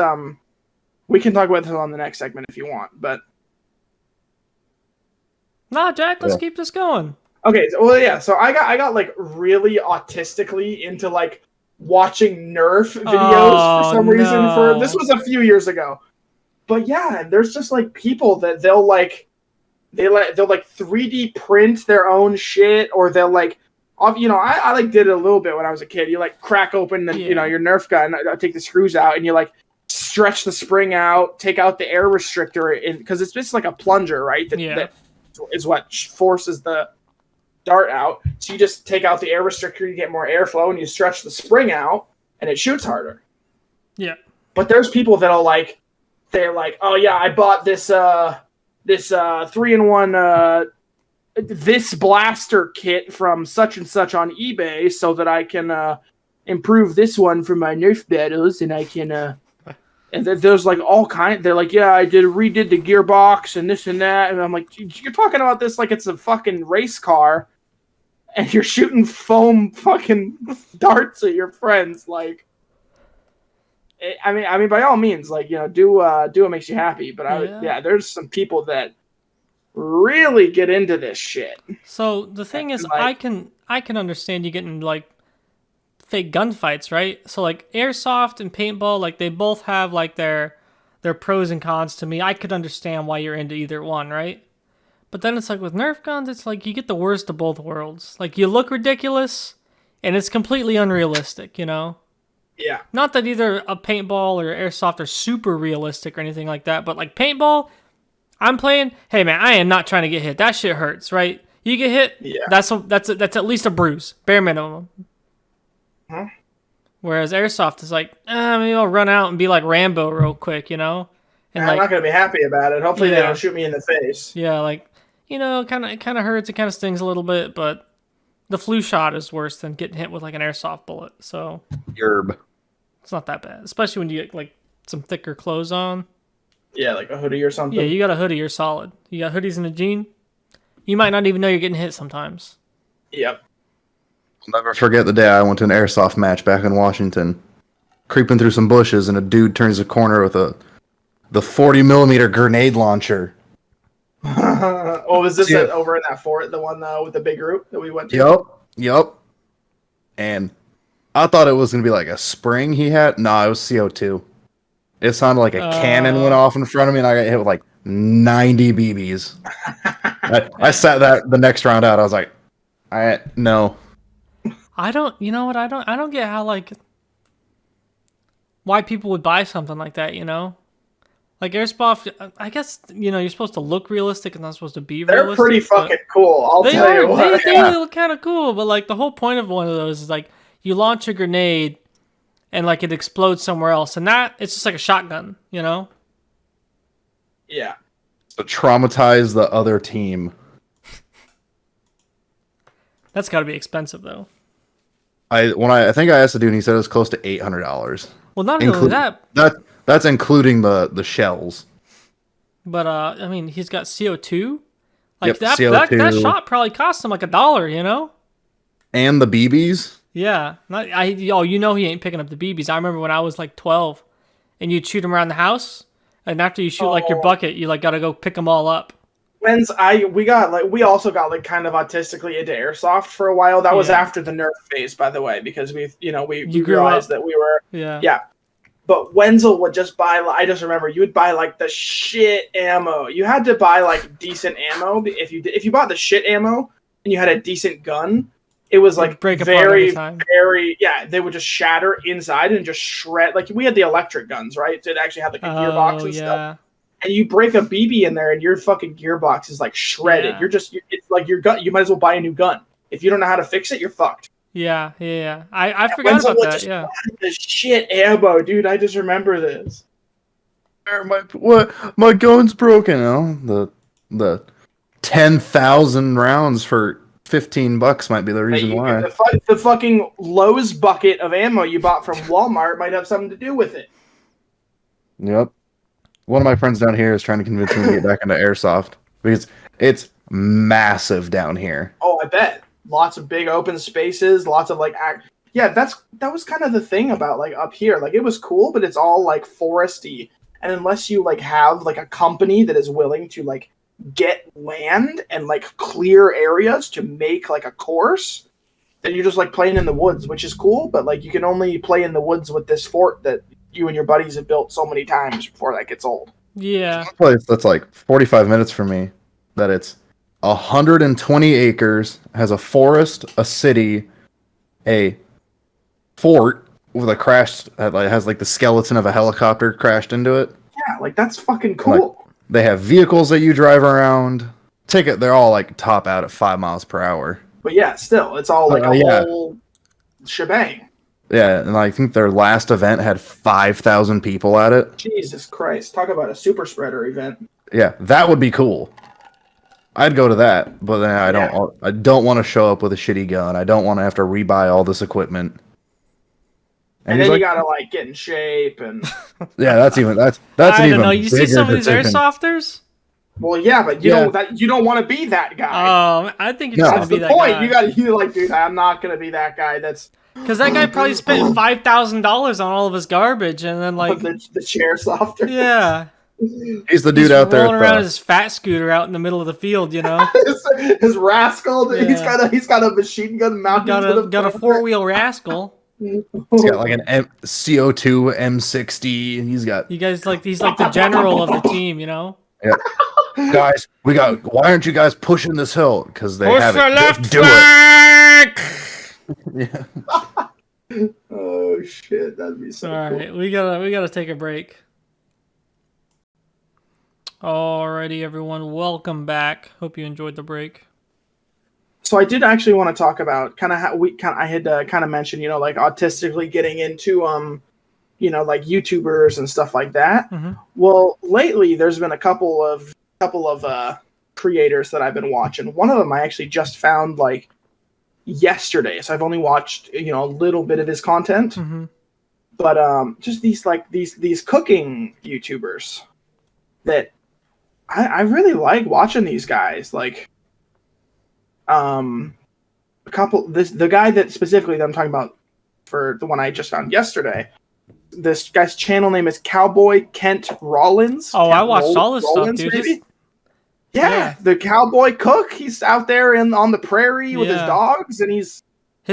we can talk about this on the next segment if you want, but. Nah, Jack, let's keep this going. Okay, so I got like really autistically into like watching Nerf videos for some reason. This was a few years ago, but yeah, there's just like people that they'll like 3D print their own shit, or they'll like, I like did it a little bit when I was a kid. You like crack open the your Nerf gun, take the screws out, and you like stretch the spring out, take out the air restrictor, because it's just like a plunger, right? That is what forces the dart out. So you just take out the air restrictor, you get more airflow, and you stretch the spring out, and it shoots harder. Yeah. But there's people that'll like, they're like, oh yeah, I bought this 3-in-1 this blaster kit from such and such on eBay so that I can improve this one for my Nerf battles, and I can and there's like all kind. They're like, yeah, I redid the gearbox and this and that, and I'm like, you're talking about this like it's a fucking race car, and you're shooting foam fucking darts at your friends. Like, I mean, by all means, like, do what makes you happy. But there's some people that really get into this shit. So the thing is, like, I can understand you getting like fake gunfights, right? So like airsoft and paintball, like they both have like their pros and cons to me. I could understand why you're into either one, right? But then it's like with Nerf guns, it's like you get the worst of both worlds. Like you look ridiculous, and it's completely unrealistic, Yeah. Not that either a paintball or airsoft are super realistic or anything like that, but like paintball, I'm playing. Hey man, I am not trying to get hit. That shit hurts, right? You get hit, that's at least a bruise, bare minimum. Whereas airsoft is like, maybe I'll run out and be like Rambo real quick, and And I'm not gonna be happy about it. Hopefully they don't shoot me in the face. Yeah, like, it kind of hurts. It kind of stings a little bit, but the flu shot is worse than getting hit with like an airsoft bullet. So Yerb. It's not that bad, especially when you get like some thicker clothes on. Yeah, like a hoodie or something. Yeah, you got a hoodie, you're solid. You got hoodies and a jean. You might not even know you're getting hit sometimes. Yep. I'll never forget the day I went to an airsoft match back in Washington, creeping through some bushes, and a dude turns a corner with the 40mm grenade launcher. Oh, was this over in that fort, the one with the big group that we went to? Yep. And I thought it was going to be like a spring he had. No, it was CO2. It sounded like a cannon went off in front of me, and I got hit with like 90 BBs. I sat that the next round out. I was like, no. I don't get how, like, why people would buy something like that, Like airsoft, I guess, you're supposed to look realistic and not supposed to be realistic. They're pretty fucking cool, I'll tell you what. They look kind of cool, but like the whole point of one of those is like you launch a grenade and like it explodes somewhere else, and that it's just like a shotgun, Yeah. To traumatize the other team. That's got to be expensive though. I think I asked the dude, and he said it was close to $800. Well, not only that. That's including the shells. But I mean, he's got CO2. Like CO2. That shot probably cost him like $1, And the BBs. Yeah, he ain't picking up the BBs. I remember when I was like 12, and you'd shoot them around the house, and after you shoot like your bucket, you like gotta go pick them all up. We also got like kind of autistically into airsoft for a while. That was after the nerf phase, by the way, because we realized that we were But Wenzel would just buy. I just remember you would buy like the shit ammo. You had to buy like decent ammo if you bought the shit ammo and you had a decent gun. It was like very. They would just shatter inside and just shred. Like we had the electric guns, right? So it actually had like a gearbox and stuff. And you break a BB in there, and your fucking gearbox is like shredded. Yeah. It's like your gun. You might as well buy a new gun. If you don't know how to fix it, you're fucked. Yeah. I forgot about that. Yeah. The shit ammo, dude. I just remember this. My gun's broken. The 10,000 rounds for $15 might be the reason why. The fucking Lowe's bucket of ammo you bought from Walmart might have something to do with it. Yep. One of my friends down here is trying to convince me to get back into airsoft because it's massive down here. Oh, I bet. Lots of big open spaces, lots of like that was kind of the thing about like up here. Like it was cool, but it's all like foresty. And unless you like have like a company that is willing to like get land and like clear areas to make like a course, then you're just like playing in the woods, which is cool, but like you can only play in the woods with this fort that you and your buddies have built so many times before that gets old. Yeah. One place that's like 45 minutes from me, that it's 120 acres, has a forest, a city, a fort with a crash that has like the skeleton of a helicopter crashed into it. Yeah, like that's fucking cool. Like, they have vehicles that you drive around. They're all like top out at 5 miles per hour. But yeah, still, it's all like a whole shebang. Yeah, and I think their last event had 5,000 people at it. Jesus Christ. Talk about a super spreader event. Yeah, that would be cool. I'd go to that, but then I don't want to show up with a shitty gun. I don't want to have to rebuy all this equipment. And then you gotta like get in shape and yeah, that's I don't know. You see some of these airsofters? Well, yeah, but you don't want to be that guy. I think you're just gonna be that guy. You're like, dude, I'm not gonna be that guy. That's because that guy probably spent $5,000 on all of his garbage, and then like the chair softer. Yeah, he's the dude out there rolling around his fat scooter out in the middle of the field. His rascal. Yeah. He's got a machine gun mounted. Got a 4-wheel rascal. He's got like an CO2 M60. He's like the general of the team. Yeah. Guys, why aren't you guys pushing this hill? Because they have it. Left do flank! Yeah. Oh shit, that'd be so cool. Alright, we gotta take a break. Alrighty, everyone, welcome back. Hope you enjoyed the break. So I did actually want to talk about kind of how I had kind of mentioned, like autistically getting into like YouTubers and stuff like that. Mm-hmm. Well, lately there's been a couple of creators that I've been watching. One of them I actually just found like yesterday, so I've only watched a little bit of his content. Mm-hmm. But just these cooking YouTubers that I really like watching these guys. Like the guy that specifically that I'm talking about for the one I just found yesterday. This guy's channel name is Cowboy Kent Rollins. Oh, Kent I watched all this Rollins, stuff, dude. Yeah, the cowboy cook. He's out there on the prairie with his dogs, and his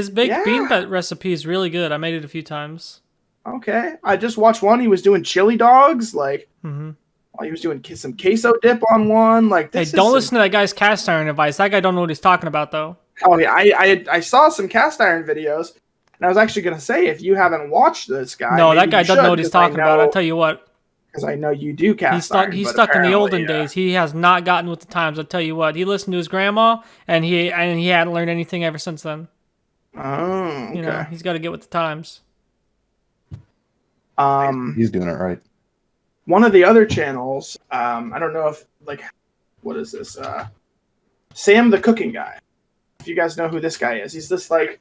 baked bean recipe is really good. I made it a few times. Okay, I just watched one. He was doing chili dogs, like while he was doing some queso dip on one. Like, hey, don't listen to that guy's cast iron advice. That guy don't know what he's talking about, though. Oh yeah, I saw some cast iron videos, and I was actually gonna say, if you haven't watched this guy, no, that guy doesn't know what he's talking about. I'll tell you what. Because I know you do cast iron. He's stuck in the olden days. He has not gotten with the times. I'll tell you what. He listened to his grandma, and he hadn't learned anything ever since then. Oh, okay. He's got to get with the times. He's doing it right. One of the other channels, I don't know if what is this? Sam the Cooking Guy. If you guys know who this guy is, he's this I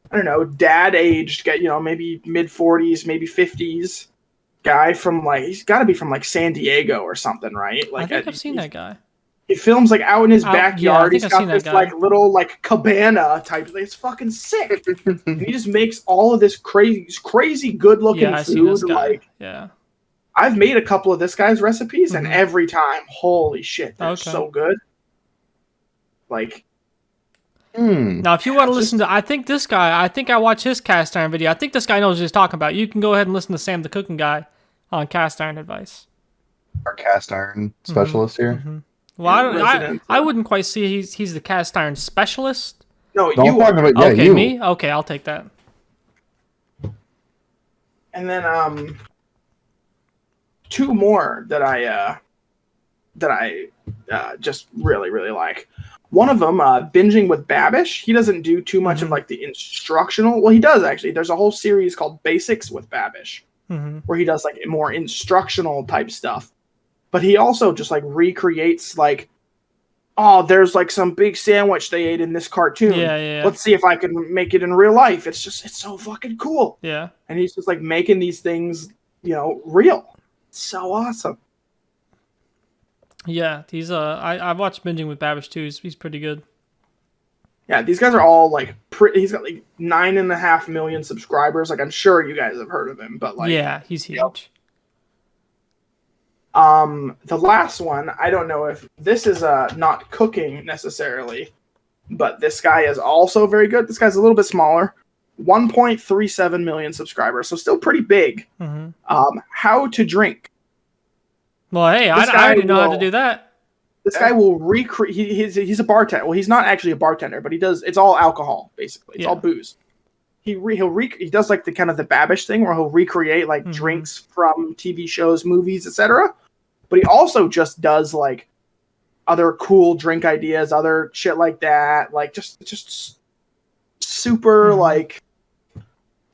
don't know, dad-aged guy, maybe mid-40s, maybe 50s guy from he's got to be from San Diego or something, right? I think I've seen that guy. He films out in his backyard. He's got this little cabana type. It's fucking sick. And he just makes all of this crazy good looking food. I've made a couple of this guy's recipes, and every time, holy shit, they're so good. Now, if you want to listen to, I think I watched his cast iron video. I think this guy knows what he's talking about. You can go ahead and listen to Sam the Cooking Guy on cast iron advice. Our cast iron specialist here. Mm-hmm. Well, I wouldn't quite see he's the cast iron specialist. No, you are. Okay, you. Me? Okay, I'll take that. And then two more that I just really like. One of them, Binging with Babish. He doesn't do too much of the instructional. Well, he does actually. There's a whole series called Basics with Babish, where he does more instructional type stuff. But he also just recreates there's some big sandwich they ate in this cartoon. Yeah. Let's see if I can make it in real life. It's so fucking cool. Yeah. And he's just making these things, real. It's so awesome. Yeah, he's I watched Binging with Babish too. He's pretty good. Yeah, these guys are all he's got 9.5 million subscribers. I'm sure you guys have heard of him, but yeah, he's huge. The last one, I don't know if this is not cooking necessarily, but this guy is also very good. This guy's a little bit smaller, 1.37 million subscribers, so still pretty big. How to drink. Well, hey, I already know how to do that. This guy will recreate. He's a bartender. Well, he's not actually a bartender, but he does. It's all alcohol, basically. It's all booze. He does the kind of the Babish thing where he'll recreate drinks from TV shows, movies, etc. But he also just does other cool drink ideas, other shit like that. Just super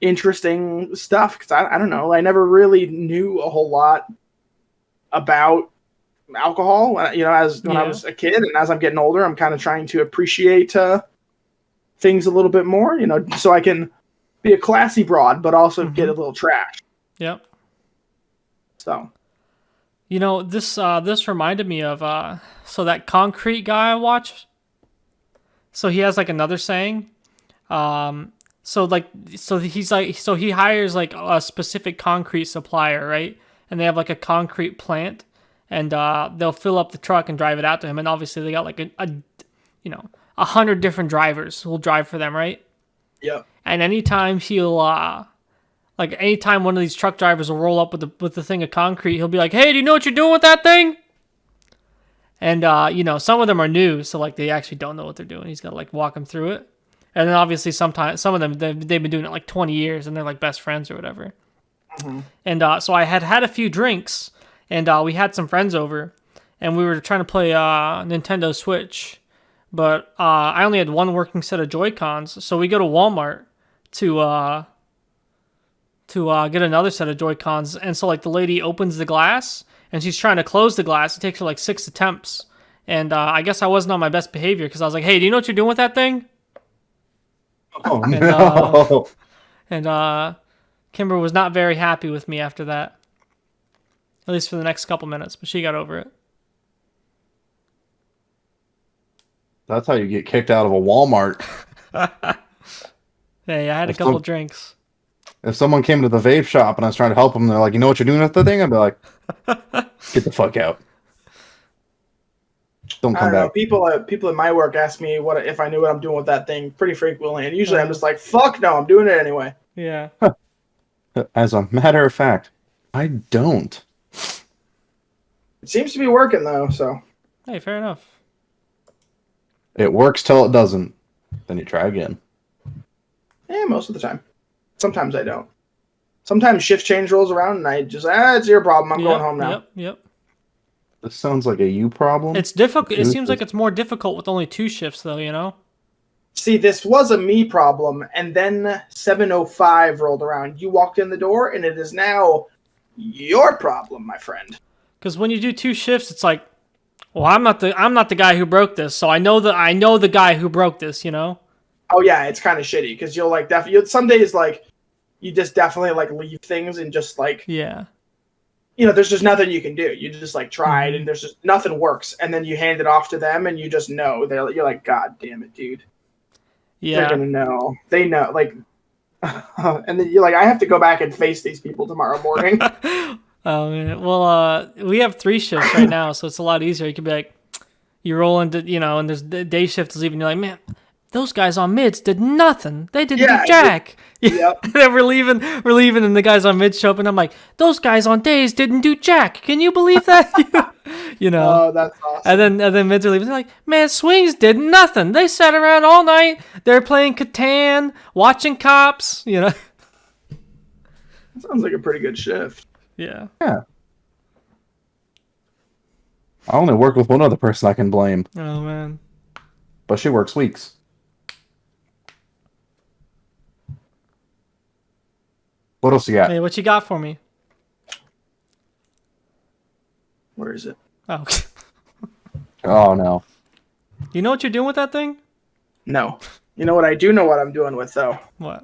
interesting stuff. Because I don't know. I never really knew a whole lot about alcohol. When I was a kid, and as I'm getting older, I'm kind of trying to appreciate things a little bit more. So I can be a classy broad, but also get a little trash. Yep. So, this reminded me of so that concrete guy I watched. So he has another saying. So he hires a specific concrete supplier, right? And they have a concrete plant, and they'll fill up the truck and drive it out to him. And obviously they got 100 different drivers who'll drive for them, right? Yeah. And anytime anytime one of these truck drivers will roll up with the thing of concrete, he'll be like, "Hey, do you know what you're doing with that thing?" And some of them are new, so they actually don't know what they're doing. He's got to walk them through it. And then obviously sometimes some of them they've been doing it 20 years, and they're best friends or whatever. And so I had a few drinks, and we had some friends over, and we were trying to play Nintendo Switch, but I only had one working set of Joy-Cons, so we go to Walmart to get another set of Joy-Cons, and so like the lady opens the glass and she's trying to close the glass. It takes her like 6 attempts, and I guess I wasn't on my best behavior because I was like, "Hey, do you know what you're doing with that thing?" Oh no! And Kimber was not very happy with me after that, at least for the next couple minutes. But she got over it. That's how you get kicked out of a Walmart. Hey, I had a couple drinks. If someone came to the vape shop and I was trying to help them, they're like, "You know what you're doing with the thing?" I'd be like, "Get the fuck out! Don't come back." People in my work ask me if I knew what I'm doing with that thing pretty frequently, and usually I'm just like, "Fuck no, I'm doing it anyway." Yeah. As a matter of fact, I don't. It seems to be working though, so. Hey, fair enough. It works till it doesn't. Then you try again. Yeah, most of the time. Sometimes I don't. Sometimes shift change rolls around and I just, it's your problem. I'm going home now. Yep. This sounds like a you problem. It's difficult. It seems like it's more difficult with only 2 shifts, though. You know. See, this was a me problem, and then 7:05 rolled around. You walked in the door, and it is now your problem, my friend. Because when you do 2 shifts, it's like, well, I'm not the guy who broke this, so I know the guy who broke this. You know. Oh yeah, it's kind of shitty because you'll like some days like you just definitely like leave things and just like there's just nothing you can do. You just like tried and there's just nothing works, and then you hand it off to them and you just know you're like, God damn it, dude. Yeah, they're gonna know. They know, like, and then you're like, I have to go back and face these people tomorrow morning. Oh man, well, we have 3 shifts right now, so it's a lot easier. You could be like, you roll into and there's the day shift is leaving. You're like, man, those guys on mids did nothing. They didn't do jack. Yep. And then we're leaving, and the guys on mids show up, and I'm like, those guys on days didn't do jack. Can you believe that? Oh, that's awesome. And then mids are leaving. They're like, man, swings did nothing. They sat around all night. They're playing Catan, watching cops. That sounds like a pretty good shift. Yeah. I only work with one other person I can blame. Oh man. But she works weeks. What else you got? Hey, what you got for me? Where is it? Oh. Oh no. You know what you're doing with that thing? No. You know what I do know what I'm doing with though? What?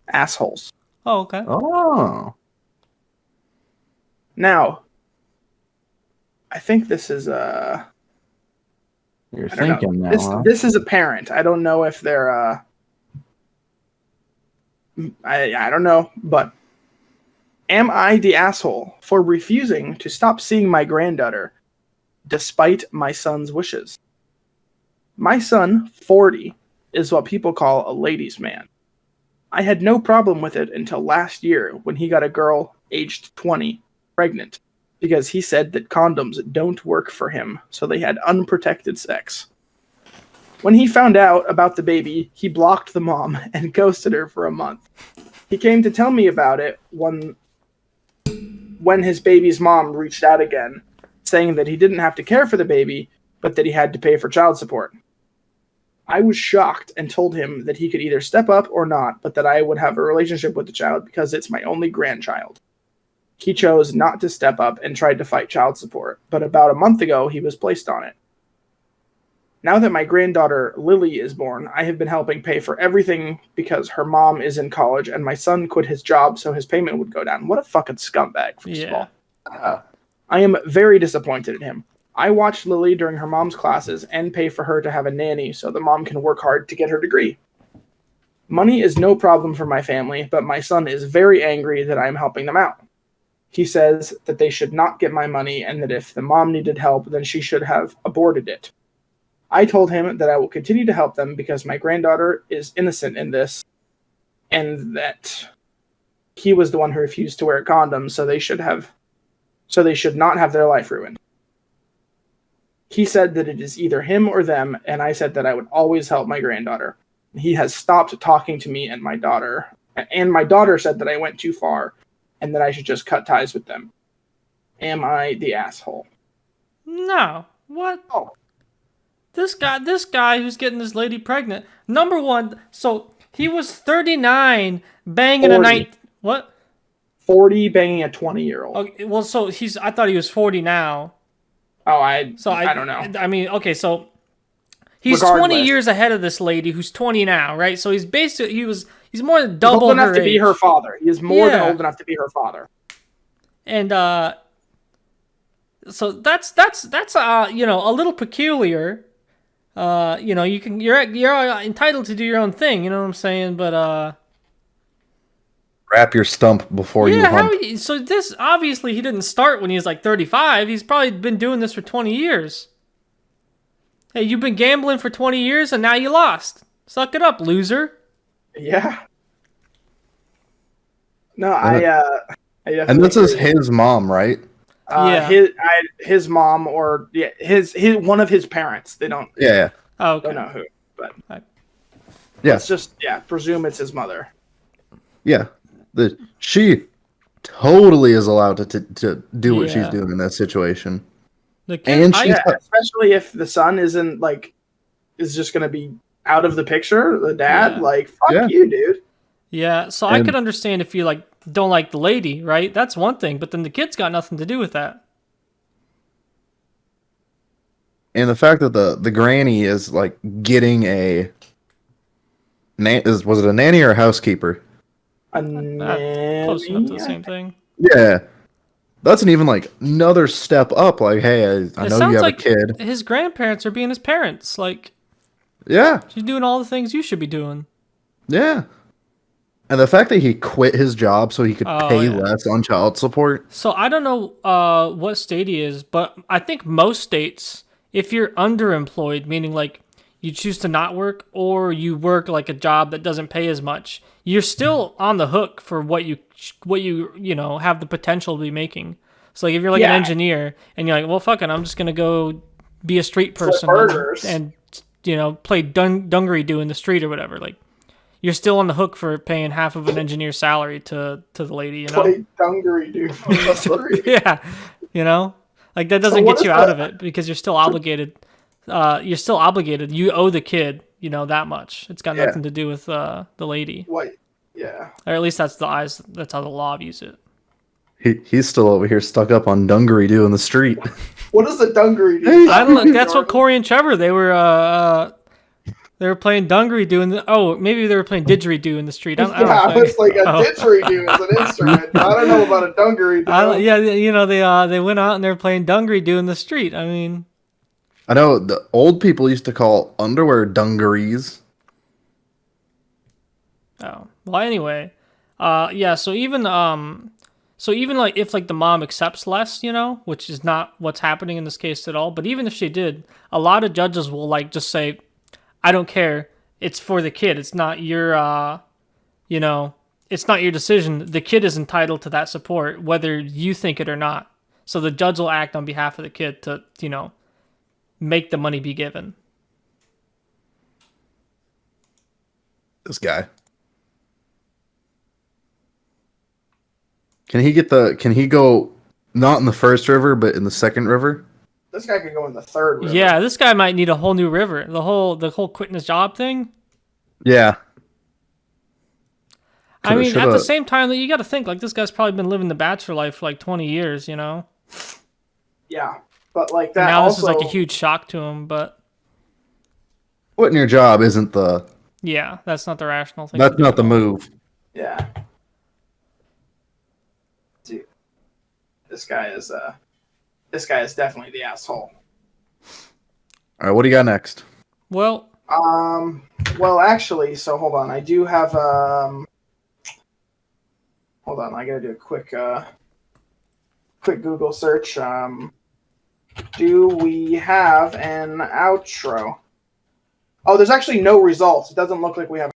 Assholes. Oh, okay. Oh. Now, I think this is You're thinking now. This is apparent. I don't know if they're I don't know, but am I the asshole for refusing to stop seeing my granddaughter despite my son's wishes? My son, 40, is what people call a ladies' man. I had no problem with it until last year when he got a girl aged 20 pregnant because he said that condoms don't work for him, so they had unprotected sex. When he found out about the baby, he blocked the mom and ghosted her for a month. He came to tell me about it when his baby's mom reached out again, saying that he didn't have to care for the baby, but that he had to pay for child support. I was shocked and told him that he could either step up or not, but that I would have a relationship with the child because it's my only grandchild. He chose not to step up and tried to fight child support, but about a month ago, he was placed on it. Now that my granddaughter Lily is born, I have been helping pay for everything because her mom is in college and my son quit his job so his payment would go down. What a fucking scumbag, first of all. I am very disappointed in him. I watched Lily during her mom's classes and pay for her to have a nanny so the mom can work hard to get her degree. Money is no problem for my family, but my son is very angry that I am helping them out. He says that they should not get my money and that if the mom needed help, then she should have aborted it. I told him that I will continue to help them because my granddaughter is innocent in this and that he was the one who refused to wear condoms, so they should not have their life ruined. He said that it is either him or them, and I said that I would always help my granddaughter. He has stopped talking to me and my daughter said that I went too far and that I should just cut ties with them. Am I the asshole? No. What? Oh. This guy who's getting this lady pregnant. Number one, so he was 39 banging 40. a night. What? 40 banging a 20-year-old. Okay, well, so I thought he was 40 now. Oh, I don't know. I mean, okay, so he's Regardless. 20 years ahead of this lady who's 20 now, right? So he's basically he's more than double old enough her to be age. her father. He is more than Yeah. old enough to be her father. And so that's you know, a little peculiar. You know, you're entitled to do your own thing, you know what I'm saying? But Wrap your stump before you hump. so this obviously he didn't start when he was like 35. He's probably been doing this for 20 years. Hey, you've been gambling for 20 years and now you lost. Suck it up, loser. Yeah. No, I definitely And this is agree. his mom, right? Yeah. His mom or his one of his parents. They don't Yeah. Oh, okay. don't know who, but Yeah. let's just presume it's his mother. Yeah. She totally is allowed to do what she's doing in that situation. The kid, And Especially if the son isn't is just gonna be out of the picture. The dad, fuck you, dude. Yeah, so I could understand if you don't like the lady, right? That's one thing, but then the kid's got nothing to do with that. And the fact that the granny is getting was it a nanny or a housekeeper? Close enough to the same thing. Yeah. That's an even another step up. Hey, I know you have a kid. His grandparents are being his parents. Yeah. She's doing all the things you should be doing. Yeah. And the fact that he quit his job so he could pay less on child support. So I don't know what state he is, but I think most states, if you're underemployed, meaning you choose to not work or you work a job that doesn't pay as much, you're still on the hook for what you have the potential to be making. So if you're an engineer and you're well, fuck it, I'm just gonna go be a street person and play dungaree-doo in the street or whatever. You're still on the hook for paying half of an engineer's salary to the lady. You know, play dungaree-doo in the street. Yeah, that doesn't get you out of it because you're still obligated. You owe the kid, that much. It's got nothing to do with the lady. What? Yeah. Or at least that's how the law views it. He's still over here stuck up on dungaree-doo in the street. What is the dungaree-doo? I don't know. That's what Corey and Trevor, they were playing dungaree-doo maybe they were playing didgeridoo in the street. I don't know. It's like a didgeridoo is an instrument. I don't know about a dungaree-doo. They went out and they were playing dungaree-doo in the street. I mean, I know the old people used to call underwear dungarees. Oh, well, anyway, so even if the mom accepts less, which is not what's happening in this case at all, but even if she did, a lot of judges will just say, I don't care, it's for the kid, it's not your it's not your decision, the kid is entitled to that support whether you think it or not. So the judge will act on behalf of the kid to make the money be given. This guy. Can he go not in the first river, but in the second river? This guy could go in the third river. Yeah, this guy might need a whole new river. The whole quitting his job thing. Yeah. I mean, at the same time, you got to think this guy's probably been living the bachelor life for 20 years, Yeah, but that. Now also, this is a huge shock to him, but quitting your job isn't the. Yeah, that's not the rational thing. That's not the move. Yeah. Dude, this guy is definitely the asshole. All right, what do you got next? Well, actually, so hold on. I do have hold on, I gotta do a quick Google search. Do we have an outro? Oh, there's actually no results. It doesn't look like we have